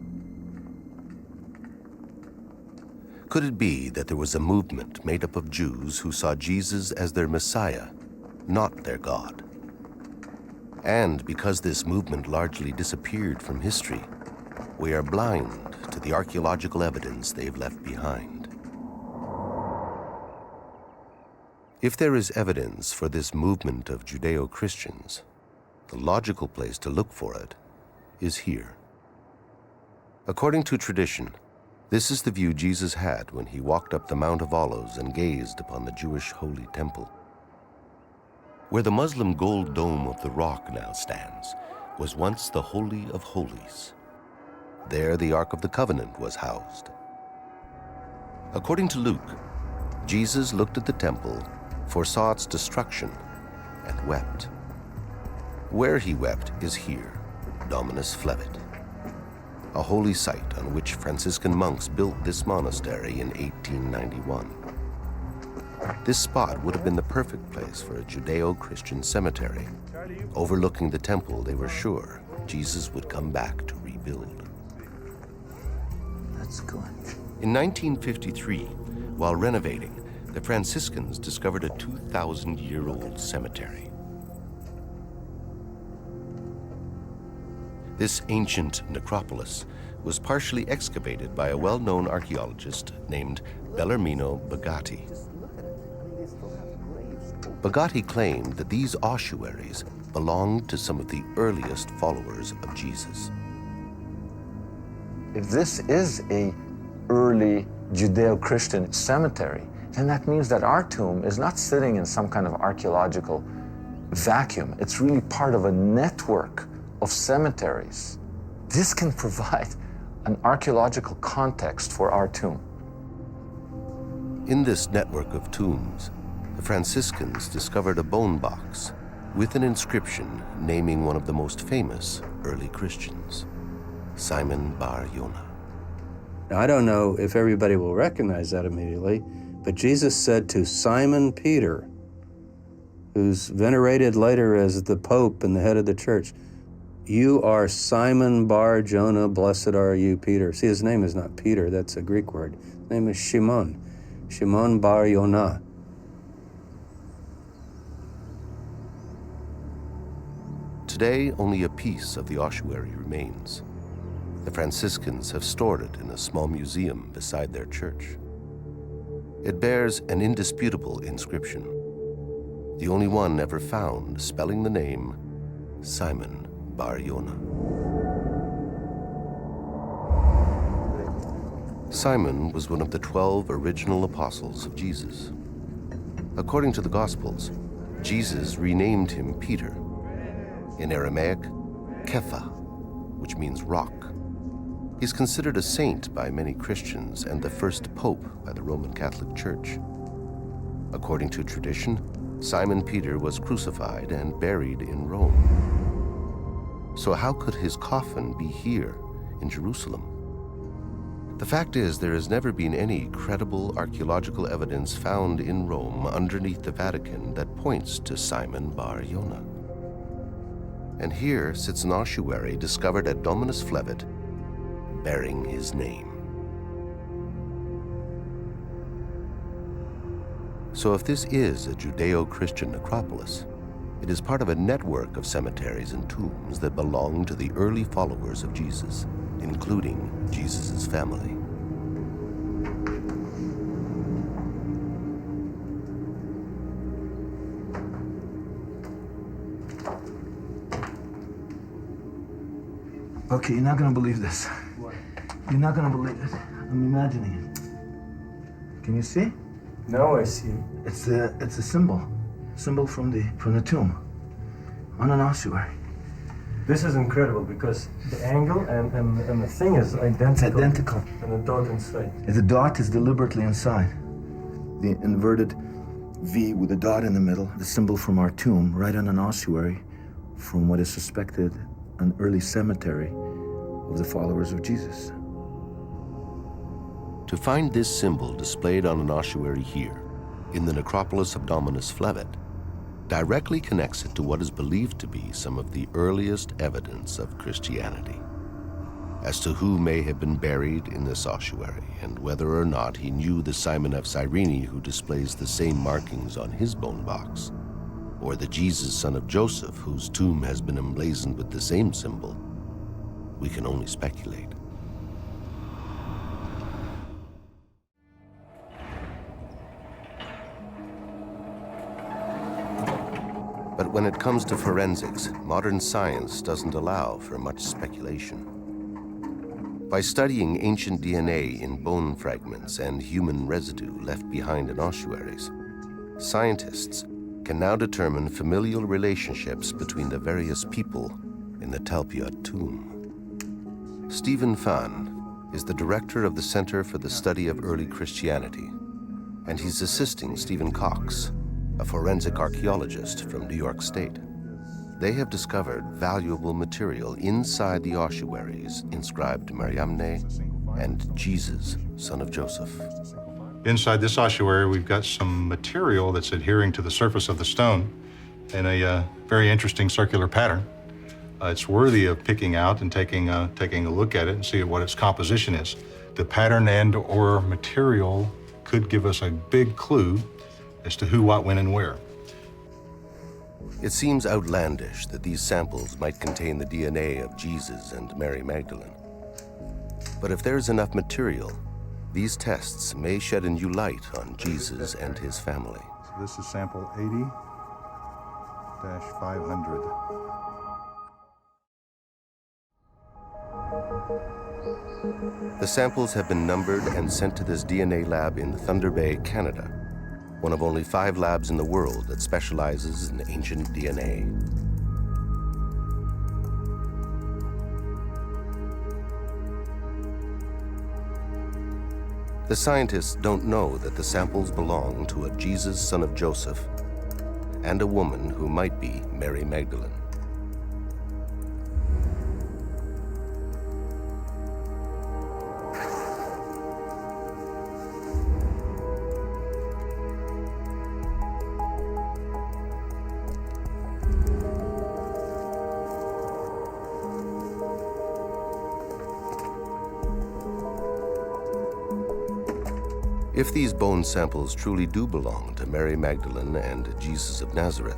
Could it be that there was a movement made up of Jews who saw Jesus as their Messiah, not their God? And because this movement largely disappeared from history, we are blind to the archaeological evidence they've left behind. If there is evidence for this movement of Judeo-Christians, the logical place to look for it is here. According to tradition, this is the view Jesus had when he walked up the Mount of Olives and gazed upon the Jewish Holy Temple. Where the Muslim gold dome of the Rock now stands was once the Holy of Holies. There the Ark of the Covenant was housed. According to Luke, Jesus looked at the temple, foresaw its destruction, and wept. Where he wept is here, Dominus Flevit, a holy site on which Franciscan monks built this monastery in 1891. This spot would have been the perfect place for a Judeo-Christian cemetery. Overlooking the temple, they were sure Jesus would come back to rebuild. That's good. In 1953, while renovating, the Franciscans discovered a 2,000-year-old cemetery. This ancient necropolis was partially excavated by a well-known archaeologist named Bellarmino Bagatti. Bagatti claimed that these ossuaries belonged to some of the earliest followers of Jesus. If this is a early Judeo-Christian cemetery, then that means that our tomb is not sitting in some kind of archaeological vacuum. It's really part of a network of cemeteries. This can provide an archaeological context for our tomb. In this network of tombs, the Franciscans discovered a bone box with an inscription naming one of the most famous early Christians, Simon Bar Jona. Now, I don't know if everybody will recognize that immediately, but Jesus said to Simon Peter, who's venerated later as the Pope and the head of the church, "You are Simon Bar Jona, blessed are you, Peter." See, his name is not Peter, that's a Greek word. His name is Shimon, Shimon Bar Jona. Today, only a piece of the ossuary remains. The Franciscans have stored it in a small museum beside their church. It bears an indisputable inscription, the only one ever found spelling the name Simon Bar Jona. Simon was one of the 12 original apostles of Jesus. According to the Gospels, Jesus renamed him Peter. In Aramaic, Kepha, which means rock. He's considered a saint by many Christians and the first pope by the Roman Catholic Church. According to tradition, Simon Peter was crucified and buried in Rome. So how could his coffin be here in Jerusalem? The fact is, there has never been any credible archaeological evidence found in Rome underneath the Vatican that points to Simon Bar Jona. And here sits an ossuary discovered at Dominus Flevit, bearing his name. So if this is a Judeo-Christian necropolis, it is part of a network of cemeteries and tombs that belong to the early followers of Jesus, including Jesus' family. Okay, you're not gonna believe this. What? You're not gonna believe it. I'm imagining it. Can you see? Now I see. It's a symbol from the tomb, on an ossuary. This is incredible because the angle and the thing is identical. It's identical. And the dot inside. The dot is deliberately inside. The inverted V with a dot in the middle, the symbol from our tomb, right on an ossuary from what is suspected an early cemetery of the followers of Jesus. To find this symbol displayed on an ossuary here, in the necropolis of Dominus Flevit, directly connects it to what is believed to be some of the earliest evidence of Christianity. As to who may have been buried in this ossuary and whether or not he knew the Simon of Cyrene who displays the same markings on his bone box, or the Jesus son of Joseph whose tomb has been emblazoned with the same symbol, we can only speculate. But when it comes to forensics, modern science doesn't allow for much speculation. By studying ancient DNA in bone fragments and human residue left behind in ossuaries, scientists can now determine familial relationships between the various people in the Talpiot tomb. Stephen Phan is the director of the Center for the Study of Early Christianity, and he's assisting Stephen Cox, a forensic archaeologist from New York State. They have discovered valuable material inside the ossuaries inscribed Mariamne and Jesus, son of Joseph. Inside this ossuary, we've got some material that's adhering to the surface of the stone in a very interesting circular pattern. It's worthy of picking out and taking a look at it and see what its composition is. The pattern and/or material could give us a big clue as to who, what, when, and where. It seems outlandish that these samples might contain the DNA of Jesus and Mary Magdalene. But if there's enough material, these tests may shed a new light on Jesus and his family. So this is sample 80. 500. The samples have been numbered and sent to this DNA lab in Thunder Bay, Canada, one of only 5 labs in the world that specializes in ancient DNA. The scientists don't know that the samples belong to a Jesus, son of Joseph, and a woman who might be Mary Magdalene. If these bone samples truly do belong to Mary Magdalene and Jesus of Nazareth,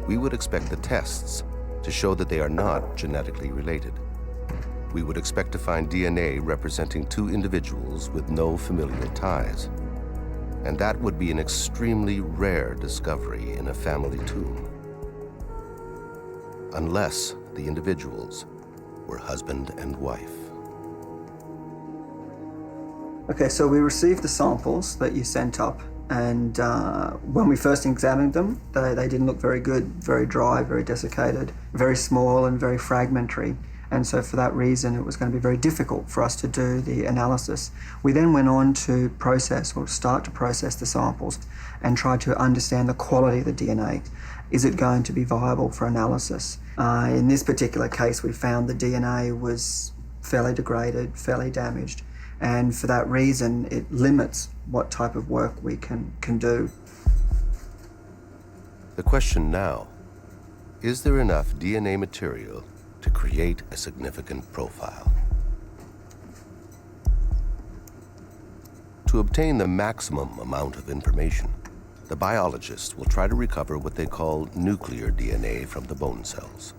we would expect the tests to show that they are not genetically related. We would expect to find DNA representing 2 individuals with no familial ties. And that would be an extremely rare discovery in a family tomb. Unless the individuals were husband and wife. Okay, so we received the samples that you sent up, and when we first examined them, they didn't look very good, very dry, very desiccated, very small and very fragmentary. And so for that reason, it was going to be very difficult for us to do the analysis. We then went on to start to process the samples and try to understand the quality of the DNA. Is it going to be viable for analysis? In this particular case, we found the DNA was fairly degraded, fairly damaged. And for that reason, it limits what type of work we can do. The question now, is there enough DNA material to create a significant profile? To obtain the maximum amount of information, the biologists will try to recover what they call nuclear DNA from the bone cells.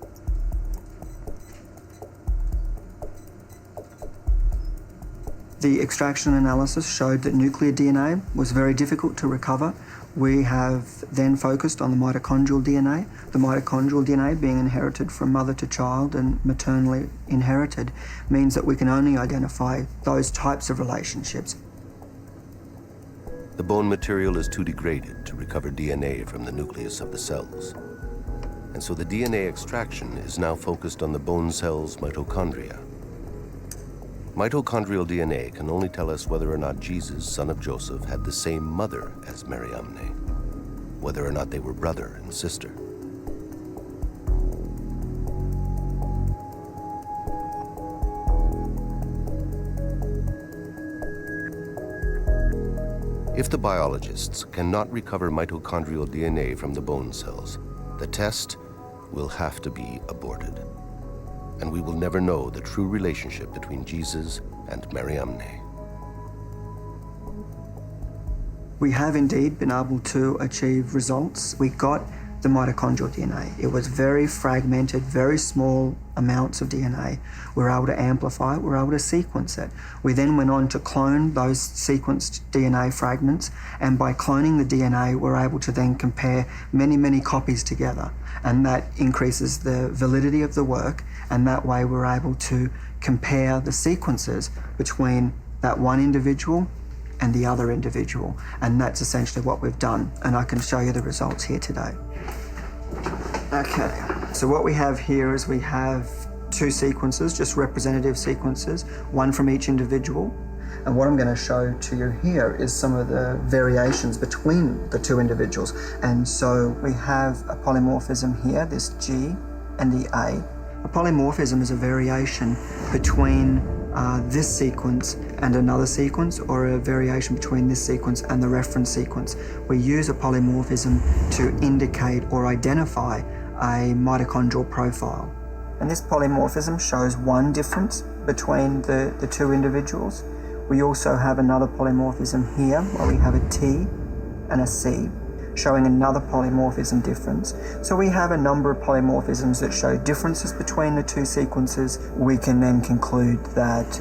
The extraction analysis showed that nuclear DNA was very difficult to recover. We have then focused on the mitochondrial DNA. The mitochondrial DNA, being inherited from mother to child and maternally inherited, means that we can only identify those types of relationships. The bone material is too degraded to recover DNA from the nucleus of the cells. And so the DNA extraction is now focused on the bone cell's mitochondria. Mitochondrial DNA can only tell us whether or not Jesus, son of Joseph, had the same mother as Mariamne, whether or not they were brother and sister. If the biologists cannot recover mitochondrial DNA from the bone cells, the test will have to be aborted. And we will never know the true relationship between Jesus and Mariamne. We have indeed been able to achieve results. We got the mitochondrial DNA. It was very fragmented, very small amounts of DNA. We were able to amplify it, we were able to sequence it. We then went on to clone those sequenced DNA fragments, and by cloning the DNA, we're able to then compare many, many copies together. And that increases the validity of the work, and that way we're able to compare the sequences between that one individual and the other individual. And that's essentially what we've done, and I can show you the results here today. Okay, so what we have here is we have 2 sequences, just representative sequences, one from each individual. And what I'm going to show to you here is some of the variations between the 2 individuals. And so we have a polymorphism here, this G and the A. A polymorphism is a variation between this sequence and another sequence, or a variation between this sequence and the reference sequence. We use a polymorphism to indicate or identify a mitochondrial profile. And this polymorphism shows one difference between the 2 individuals. We also have another polymorphism here, where we have a T and a C, showing another polymorphism difference. So we have a number of polymorphisms that show differences between the 2 sequences. We can then conclude that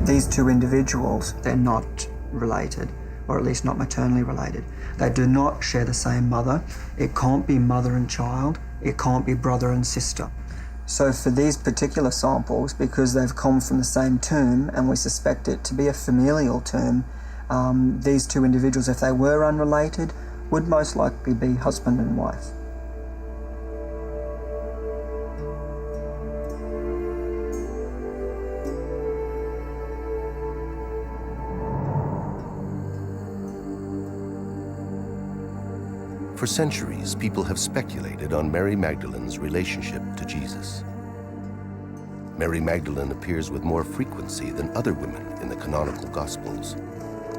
these 2 individuals, they're not related, or at least not maternally related. They do not share the same mother. It can't be mother and child. It can't be brother and sister. So for these particular samples, because they've come from the same tomb and we suspect it to be a familial tomb, these two individuals, if they were unrelated, would most likely be husband and wife. For centuries, people have speculated on Mary Magdalene's relationship to Jesus. Mary Magdalene appears with more frequency than other women in the canonical Gospels,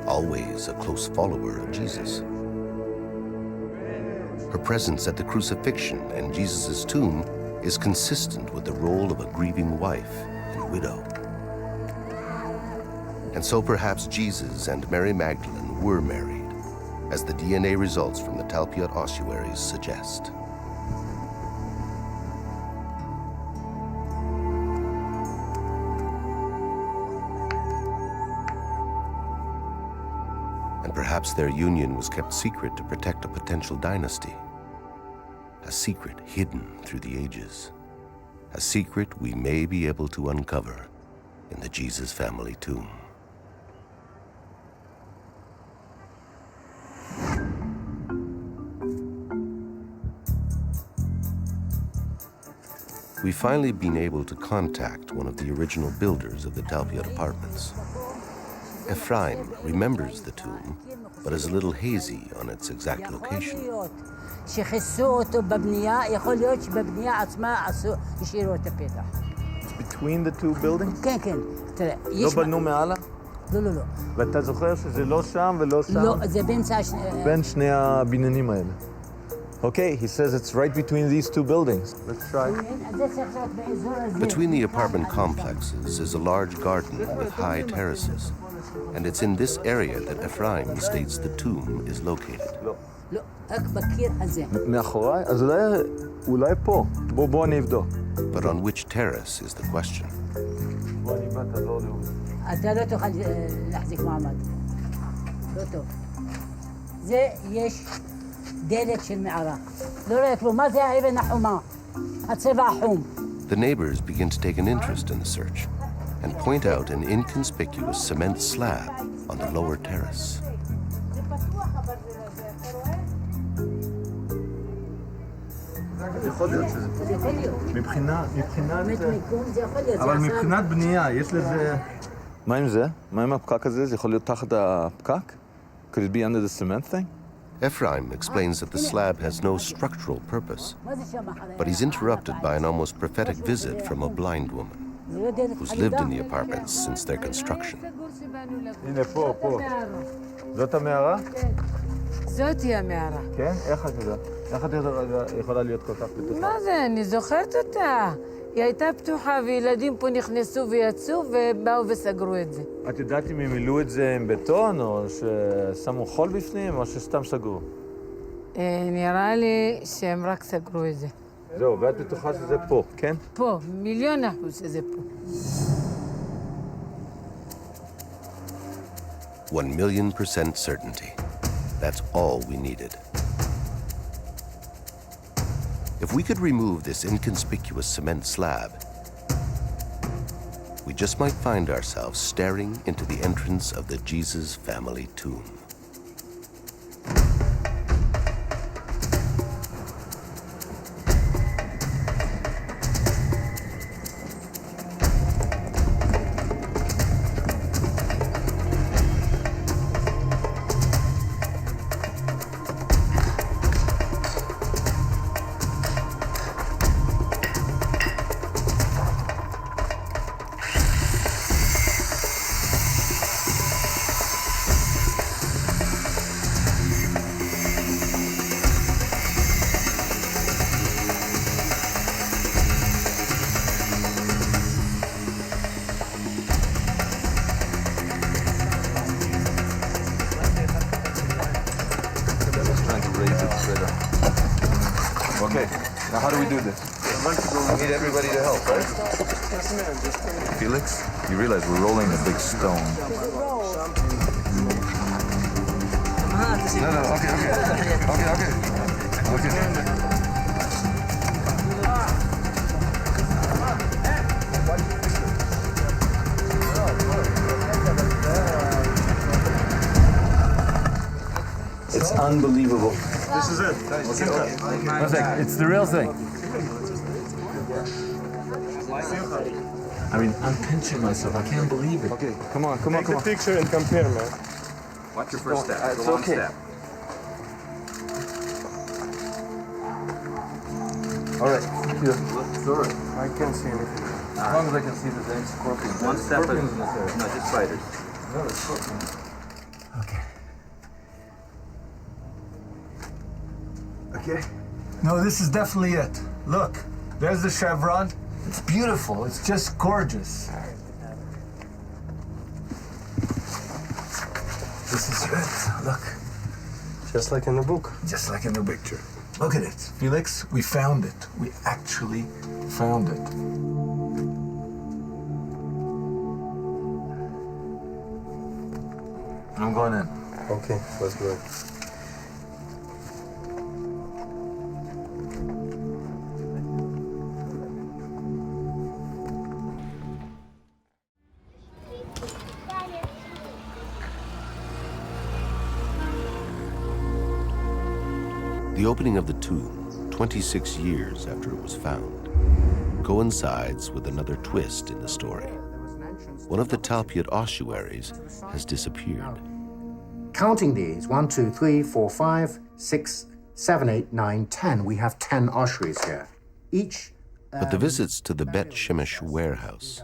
always a close follower of Jesus. Her presence at the crucifixion and Jesus' tomb is consistent with the role of a grieving wife and widow. And so perhaps Jesus and Mary Magdalene were married, as the DNA results from the Talpiot ossuaries suggest. And perhaps their union was kept secret to protect a potential dynasty. A secret hidden through the ages. A secret we may be able to uncover in the Jesus family tomb. We've finally been able to contact one of the original builders of the Talpiot apartments. Ephraim remembers the tomb, but is a little hazy on its exact location. It's between the two buildings? לא בנו מעלה? לא. ואתה זוכר שזה לא שם ולא שם? לא, זה בין שני הבניינים האלה. Okay, he says it's right between these two buildings. Let's try. Between the apartment complexes is a large garden with high terraces, and it's in this area that Ephraim states the tomb is located. מאחוריי? אז אולי פה. בוא אני אבדוק. But on which terrace is the question? בוא אני בא, תעזור לי. אתה לא תוכל להחזיק מעמד. לא טוב. זה יש דלת של מערה. לא רואה כלום. מה זה האבן החומה? הצבע החום. The neighbors begin to take an interest in the search and point out an inconspicuous cement slab on the lower terrace. יכול להיות שזה... מבחינת... אבל מבחינת בנייה, יש לזה... מה עם זה? מה עם הפקק הזה? זה יכול להיות תחת הפקק? Could it be under the cement thing? Ephraim explains that the slab has no structural purpose, but he's interrupted by an almost prophetic visit from a blind woman who's lived in the apartments since their construction. הנה, פה. זאת המערה? זאתי המערה. כן? איך את יודעת? איך את יכולה להיות כל כך בטוחה? מה זה? אני זוכרת אותה. היא הייתה פתוחה וילדים פה נכנסו ויצאו ובאו וסגרו את זה. את יודעת אם הם מילאו את זה עם בטון או ששמו חול בפנים או שסתם סגרו? נראה לי שהם רק סגרו את זה. זהו, ואת בטוחה שזה פה, כן? פה, 1,000,000% שזה פה. 1,000,000% certainty. That's all we needed. If we could remove this inconspicuous cement slab, we just might find ourselves staring into the entrance of the Jesus family tomb. Okay, now how do we do this? We need everybody to help, right? Felix, you realize we're rolling a big stone. No, okay. unbelievable. This is it. Perfect. It's the real thing. I mean, I'm pinching myself. I can't believe it. Okay, come on. Take a picture and compare, man. What's your first step? It's Go one okay. step. All right. Here. I can't see anything. As long as I can see the dang scorpions. One step at Scorpions in this area. no, just spiders. No, the scorpions. Okay. Okay. No, this is definitely it. Look, there's the chevron. It's beautiful. It's just gorgeous. This is it. Look. Just like in the book. Just like in the picture. Look at it. Felix, we found it. We actually found it. I'm going in. Okay, let's do it. The opening of the tomb, 26 years after it was found, coincides with another twist in the story. One of the Talpiot ossuaries has disappeared. Counting these, 1, 2, 3, 4, 5, 6, 7, 8, 9, 10. We have 10 ossuaries here. Each. But the visits to the Bet Shemesh warehouse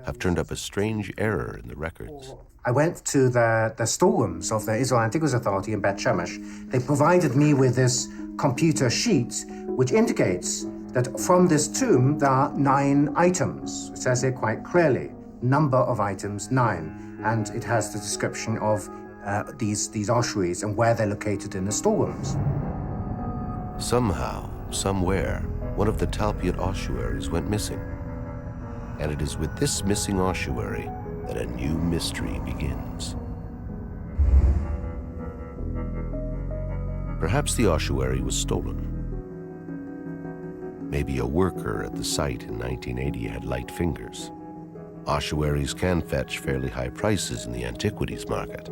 have turned up a strange error in the records. I went to the storerooms of the Israel Antiquities Authority in Bet Shemesh. They provided me with this computer sheet, which indicates that from this tomb there are 9 items. It says it quite clearly. Number of items, 9. And it has the description of these ossuaries and where they're located in the storerooms. Somehow, somewhere, one of the Talpiot ossuaries went missing. And it is with this missing ossuary that a new mystery begins. Perhaps the ossuary was stolen. Maybe a worker at the site in 1980 had light fingers. Ossuaries can fetch fairly high prices in the antiquities market.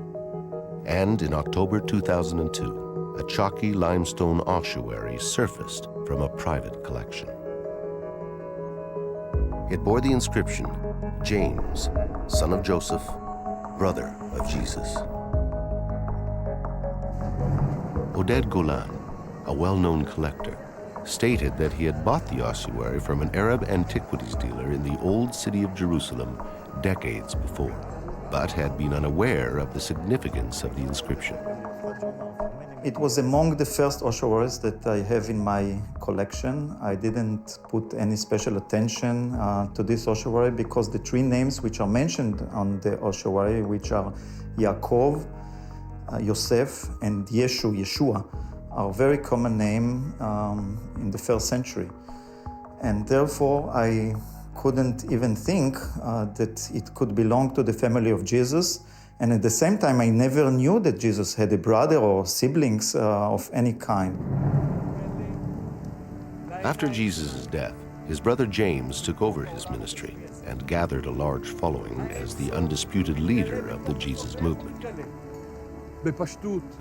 And in October 2002, a chalky limestone ossuary surfaced from a private collection. It bore the inscription, James, son of Joseph, brother of Jesus. Oded Golan, a well-known collector, stated that he had bought the ossuary from an Arab antiquities dealer in the old city of Jerusalem decades before, but had been unaware of the significance of the inscription. It was among the first ossuaries that I have in my collection. I didn't put any special attention to this ossuary because the 3 names which are mentioned on the ossuary, which are Yaakov, Yosef, and Yeshua, are very common name in the 1st century. And therefore, I couldn't even think that it could belong to the family of Jesus. And at the same time, I never knew that Jesus had a brother or siblings of any kind. After Jesus' death, his brother James took over his ministry and gathered a large following as the undisputed leader of the Jesus movement.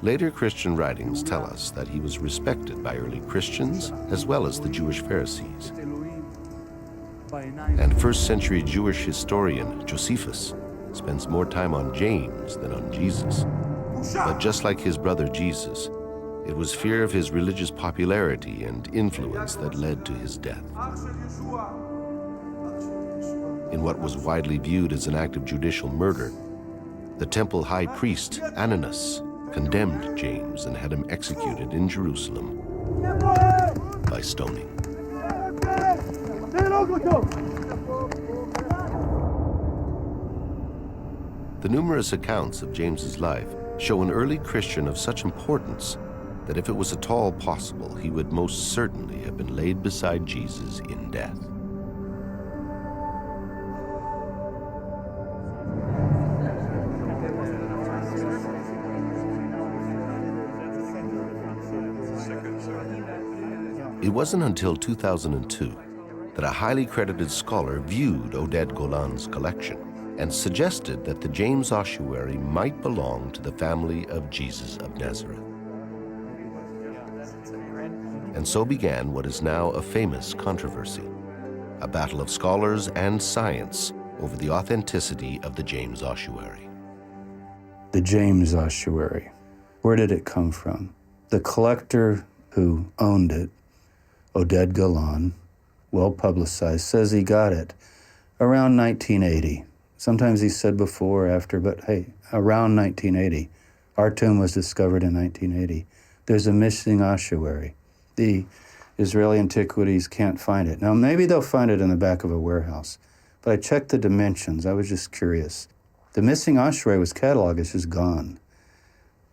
Later Christian writings tell us that he was respected by early Christians as well as the Jewish Pharisees. And 1st century Jewish historian Josephus spends more time on James than on Jesus. But just like his brother Jesus, it was fear of his religious popularity and influence that led to his death. In what was widely viewed as an act of judicial murder, the temple high priest, Ananus, condemned James and had him executed in Jerusalem by stoning. The numerous accounts of James's life show an early Christian of such importance that if it was at all possible, he would most certainly have been laid beside Jesus in death. It wasn't until 2002 that a highly credited scholar viewed Oded Golan's collection and suggested that the James ossuary might belong to the family of Jesus of Nazareth. and so began what is now a famous controversy, a battle of scholars and science over the authenticity of the James ossuary. The James ossuary, where did it come from? The collector who owned it, Oded Galan, well publicized, says he got it around 1980. Sometimes he said before or after, but hey, around 1980. Our tomb was discovered in 1980. There's a missing ossuary. The Israeli Antiquities can't find it. Now, maybe they'll find it in the back of a warehouse, but I checked the dimensions. I was just curious. The missing ossuary was cataloged, it's just gone.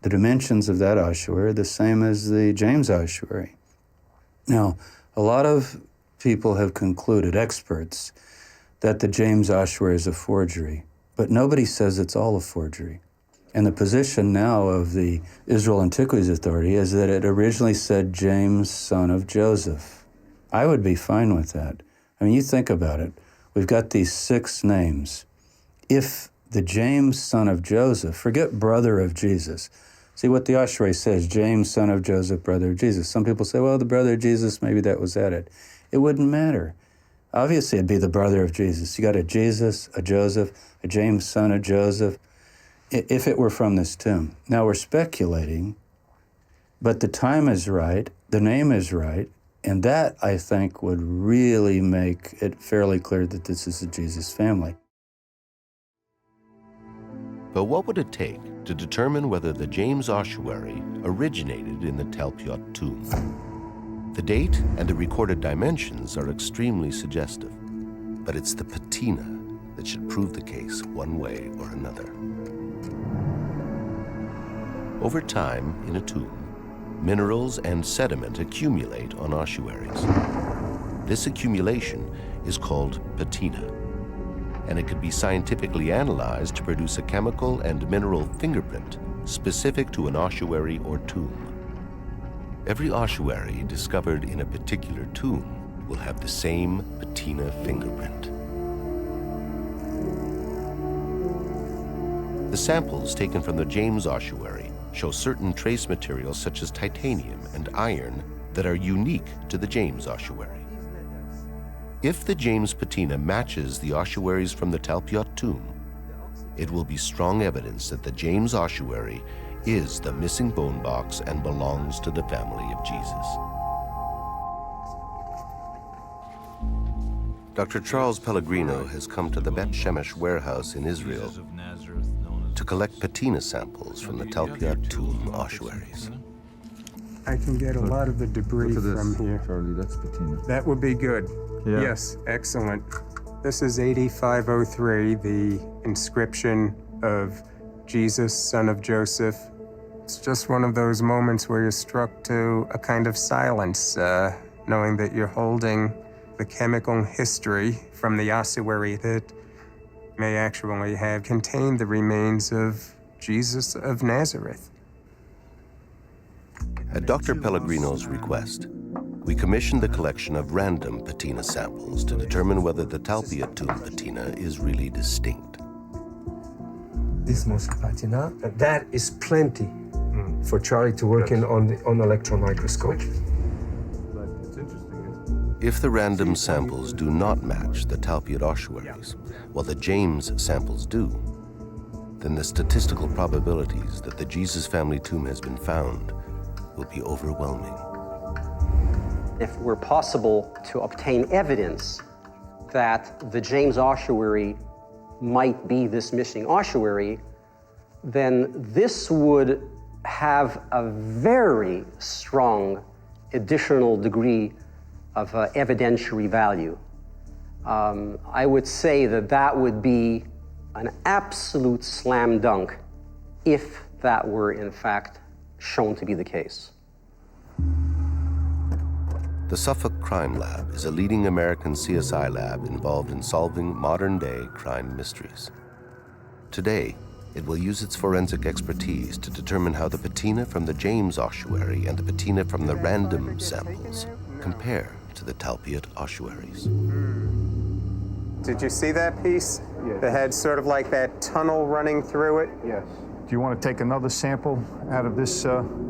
The dimensions of that ossuary are the same as the James ossuary. Now, a lot of people have concluded, experts, that the James ossuary is a forgery, but nobody says it's all a forgery. And the position now of the Israel Antiquities Authority is that it originally said James, son of Joseph. I would be fine with that. I mean, you think about it. We've got these 6 names. If the James, son of Joseph, forget brother of Jesus. See what the ossuary says, James, son of Joseph, brother of Jesus. Some people say, well, the brother of Jesus, maybe that was added. It wouldn't matter. Obviously, it'd be the brother of Jesus. You got a Jesus, a Joseph, a James, son of Joseph, if it were from this tomb. Now, we're speculating, but the time is right, the name is right, and that, I think, would really make it fairly clear that this is the Jesus family. But what would it take to determine whether the James ossuary originated in the Talpiot tomb? The date and the recorded dimensions are extremely suggestive, but it's the patina that should prove the case one way or another. Over time, in a tomb, minerals and sediment accumulate on ossuaries. This accumulation is called patina, and it could be scientifically analyzed to produce a chemical and mineral fingerprint specific to an ossuary or tomb. Every ossuary discovered in a particular tomb will have the same patina fingerprint. The samples taken from the James ossuary show certain trace materials such as titanium and iron that are unique to the James ossuary. If the James patina matches the ossuaries from the Talpiot tomb, it will be strong evidence that the James ossuary is the missing bone box and belongs to the family of Jesus. Dr. Charles Pellegrino has come to the Bet Shemesh warehouse in Israel to collect patina samples from the Talpiot tomb ossuaries. I can get a lot of the debris from here. Charlie, that's patina. That would be good. Yeah. Yes, excellent. This is 8503, the inscription of Jesus, son of Joseph. It's just one of those moments where you're struck to a kind of silence, knowing that you're holding the chemical history from the ossuary that may actually have contained the remains of Jesus of Nazareth. At Dr. Pellegrino's request, we commissioned the collection of random patina samples to determine whether the Talpiot tomb patina is really distinct. This mostly patina, that is plenty for Charlie to work in on electron microscope. If the random samples do not match the Talpiot ossuaries, while the James samples do, then the statistical probabilities that the Jesus family tomb has been found will be overwhelming. If it were possible to obtain evidence that the James ossuary might be this missing ossuary, then this would have a very strong additional degree of evidentiary value. I would say that that would be an absolute slam dunk if that were in fact shown to be the case. The Suffolk Crime Lab is a leading American CSI lab involved in solving modern-day crime mysteries. Today, it will use its forensic expertise to determine how the patina from the James ossuary and the patina from the random samples compare to the Talpiot ossuaries. Did you see that piece? Yes. That had sort of like that tunnel running through it? Yes. Do you want to take another sample out of this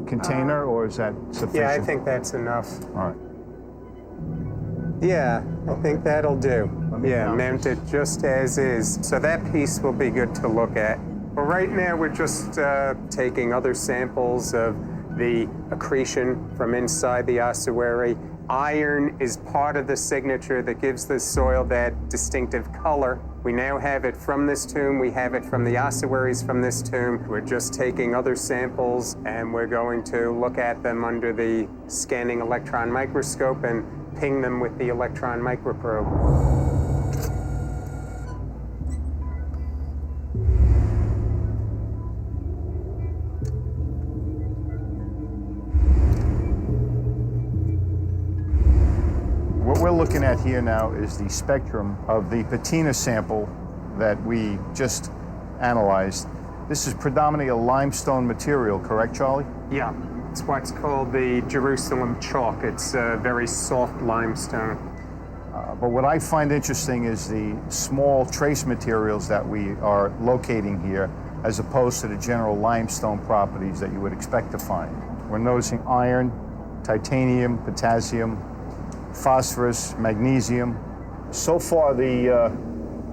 container, or is that sufficient? Yeah, I think that's enough. All right. Yeah, I think that'll do. Yeah, mount it just as is. So that piece will be good to look at. But right now we're just taking other samples of the accretion from inside the ossuary. Iron is part of the signature that gives the soil that distinctive color. We now have it from this tomb. We have it from the ossuaries from this tomb. We're just taking other samples and we're going to look at them under the scanning electron microscope and ping them with the electron microprobe. What we're looking at here now is the spectrum of the Patina sample that we just analyzed. This is predominantly a limestone material, correct, Charlie? Yeah, it's what's called the Jerusalem chalk. It's a very soft limestone. But what I find interesting is the small trace materials that we are locating here, as opposed to the general limestone properties that you would expect to find. We're noticing iron, titanium, potassium, phosphorus, magnesium. So far, the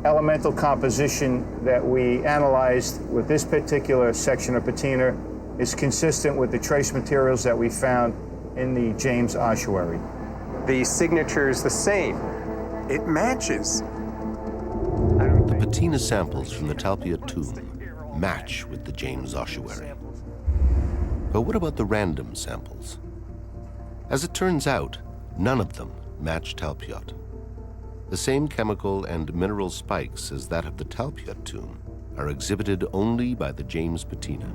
elemental composition that we analyzed with this particular section of Patina is consistent with the trace materials that we found in the James ossuary. The signature is the same. It matches. The Patina samples from the Talpiot tomb match with the James ossuary. But what about the random samples? As it turns out, none of them match Talpiot. The same chemical and mineral spikes as that of the Talpiot tomb are exhibited only by the James Patina.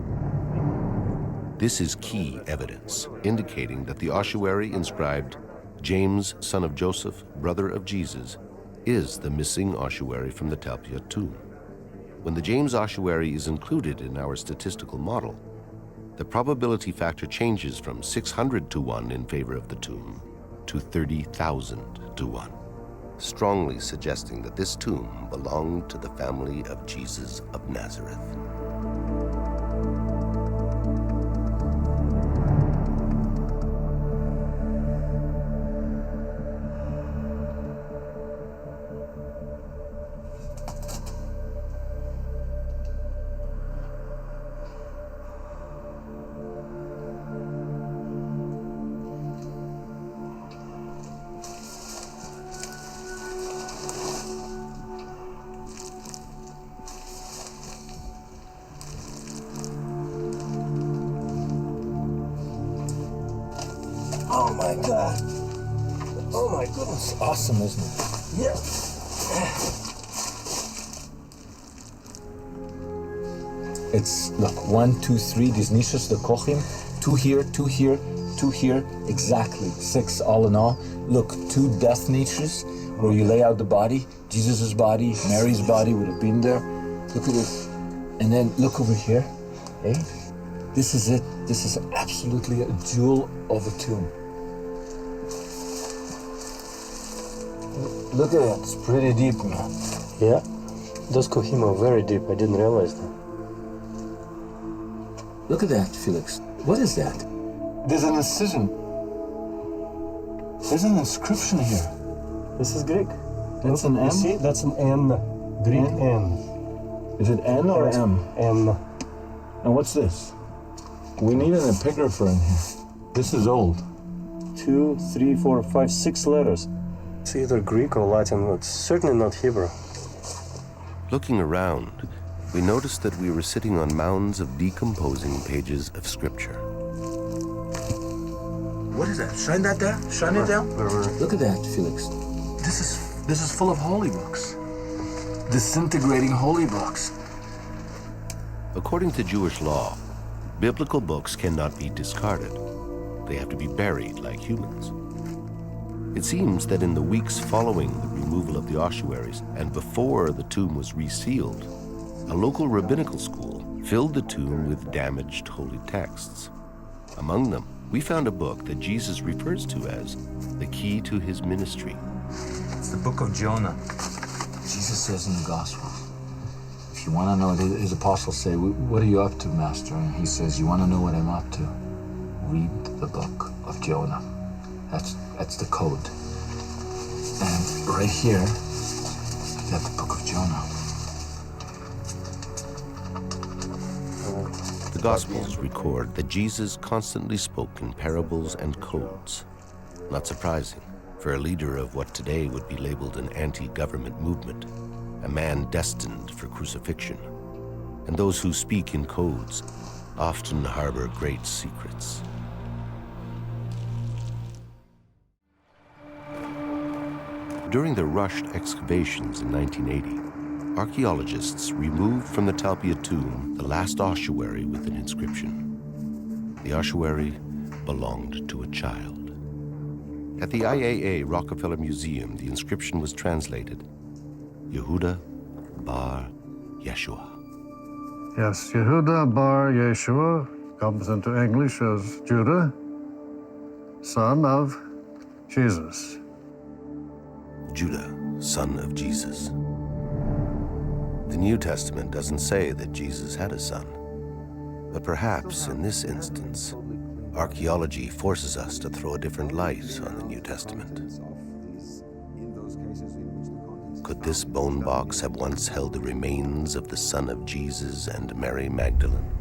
This is key evidence indicating that the ossuary inscribed James, son of Joseph, brother of Jesus, is the missing ossuary from the Talpiot tomb. When the James ossuary is included in our statistical model, the probability factor changes from 600 to 1 in favor of the tomb to 30,000 to 1, strongly suggesting that this tomb belonged to the family of Jesus of Nazareth. Oh my God. Oh my goodness. Awesome, isn't it? Yeah. It's, look, 1, 2, 3, these niches, the kochim, 2 here, 2 here, 2 here, exactly, 6 all in all. Look, 2 death niches where you lay out the body, Jesus' body, Mary's body would have been there. Look at this. And then look over here, eh? This is it. This is absolutely a jewel of a tomb. Look at it, it's pretty deep, man. Yeah, those kohim are very deep. I didn't realize that. Look at that, Felix. What is that? There's an incision. There's an inscription here. This is Greek. That's an M? You see, that's an N, Greek N. Is it N or M? N. And what's this? We need an epigrapher in here. This is old. 2, 3, 4, 5, 6 letters. It's either Greek or Latin. It's certainly not Hebrew. Looking around, we noticed that we were sitting on mounds of decomposing pages of scripture. What is that? Shine that down? Shine it down? Look at that, Felix. This is full of holy books. Disintegrating holy books. According to Jewish law, biblical books cannot be discarded. They have to be buried like humans. It seems that in the weeks following the removal of the ossuaries and before the tomb was resealed, a local rabbinical school filled the tomb with damaged holy texts. Among them, we found a book that Jesus refers to as the key to his ministry. It's the book of Jona. Jesus says in the Gospels, if If you want to know, his apostles say, "What are you up to, Master?" And he says, "You want to know what I'm up to? Read the book of Jona." That's the code. And right here, you got the book of Jona. The Gospels record that Jesus constantly spoke in parables and codes. Not surprising for a leader of what today would be labeled an anti-government movement, a man destined for crucifixion. And those who speak in codes often harbor great secrets. During the rushed excavations in 1980, archaeologists removed from the Talpia tomb the last ossuary with an inscription. The ossuary belonged to a child. At the IAA Rockefeller Museum, the inscription was translated, Yehuda bar Yeshua. Yes, Yehuda bar Yeshua comes into English as Judah, son of Jesus. Judah, son of Jesus. The New Testament doesn't say that Jesus had a son, but perhaps in this instance, archaeology forces us to throw a different light on the New Testament. Could this bone box have once held the remains of the son of Jesus and Mary Magdalene?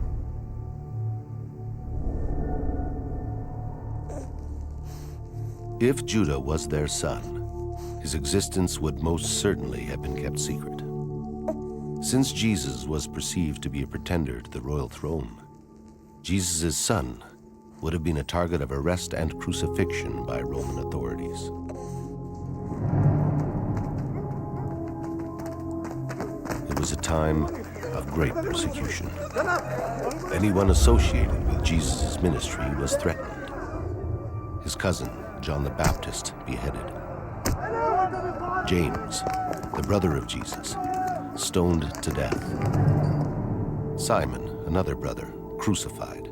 If Judah was their son, his existence would most certainly have been kept secret. Since Jesus was perceived to be a pretender to the royal throne, Jesus' son would have been a target of arrest and crucifixion by Roman authorities. It was a time of great persecution. Anyone associated with Jesus' ministry was threatened. His cousin, John the Baptist, beheaded. James, the brother of Jesus, stoned to death. Simon, another brother, crucified.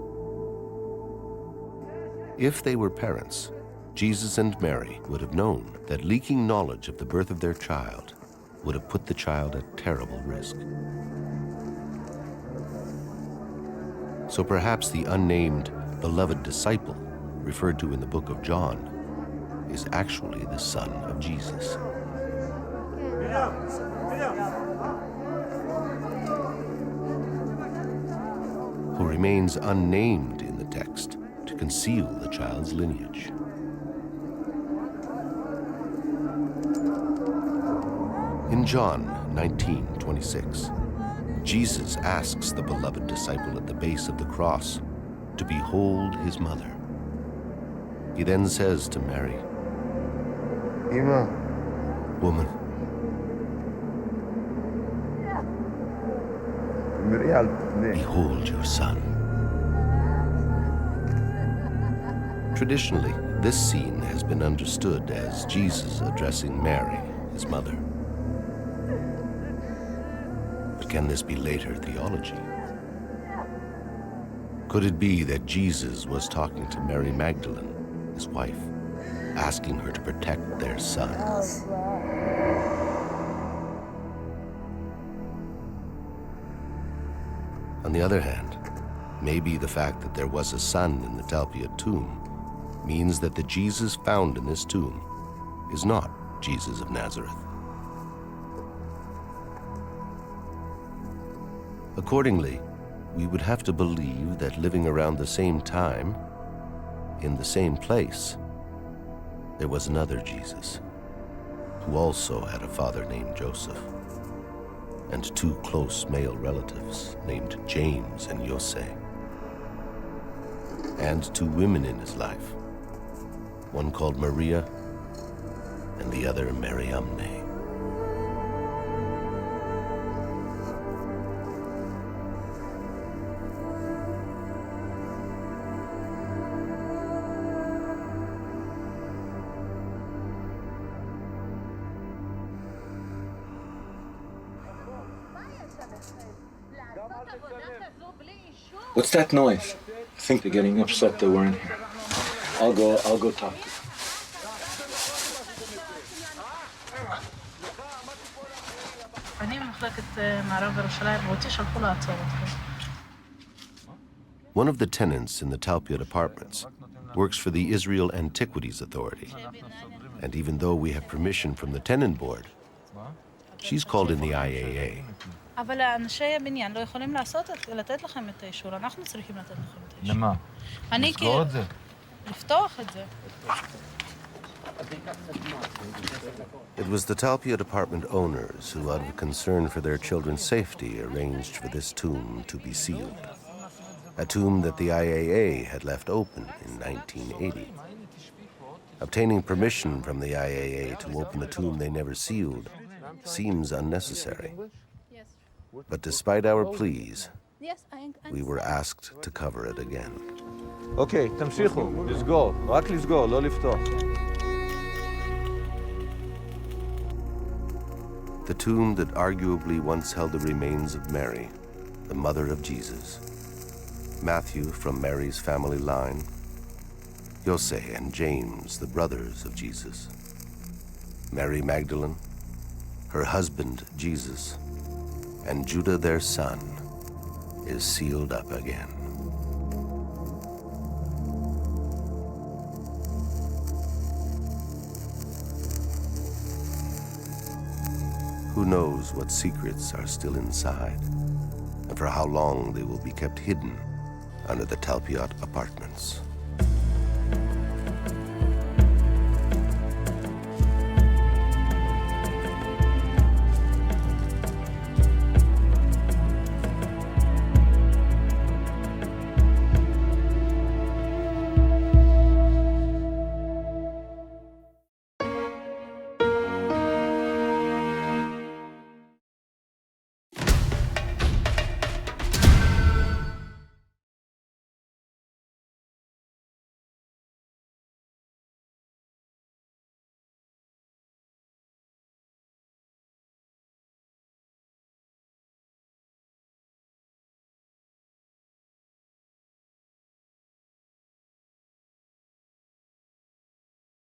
If they were parents, Jesus and Mary would have known that leaking knowledge of the birth of their child would have put the child at terrible risk. So perhaps the unnamed beloved disciple referred to in the book of John is actually the son of Jesus. Who remains unnamed in the text to conceal the child's lineage. In John 19:26, Jesus asks the beloved disciple at the base of the cross to behold his mother. He then says to Mary, Eva, "Woman, behold your son." Traditionally, this scene has been understood as Jesus addressing Mary, his mother. But can this be later theology? Could it be that Jesus was talking to Mary Magdalene, his wife, asking her to protect their son? On the other hand, maybe the fact that there was a son in the Talpia tomb means that the Jesus found in this tomb is not Jesus of Nazareth. Accordingly, we would have to believe that living around the same time, in the same place, there was another Jesus, who also had a father named Joseph, and two close male relatives named James and Jose, and two women in his life, one called Maria and the other Mariamne. What's that noise? I think they're getting upset that we're in here. I'll go talk to them. One of the tenants in the Talpiot apartments works for the Israel Antiquities Authority. And even though we have permission from the tenant board, she's called in the IAA. אבל אנשי הבניין לא יכולים לתת לכם את האישור, אנחנו צריכים לתת לכם את האישור. למה? אני לסגור את זה? לפתוח את זה. It was the Talpiot apartment owners who, out of concern for their children's safety, arranged for this tomb to be sealed. A tomb that the IAA had left open in 1980. Obtaining permission from the IAA to open a tomb they never sealed seems unnecessary. But despite our pleas, we were asked to cover it again. אוקיי, תמשיכו, לסגור, רק לסגור, לא לפתוח. The tomb that arguably once held the remains of Mary, the mother of Jesus. Matthew from Mary's family line, Jose and James, the brothers of Jesus. Mary Magdalene, her husband Jesus, and Judah their son is sealed up again. Who knows what secrets are still inside, and for how long they will be kept hidden under the Talpiot apartments.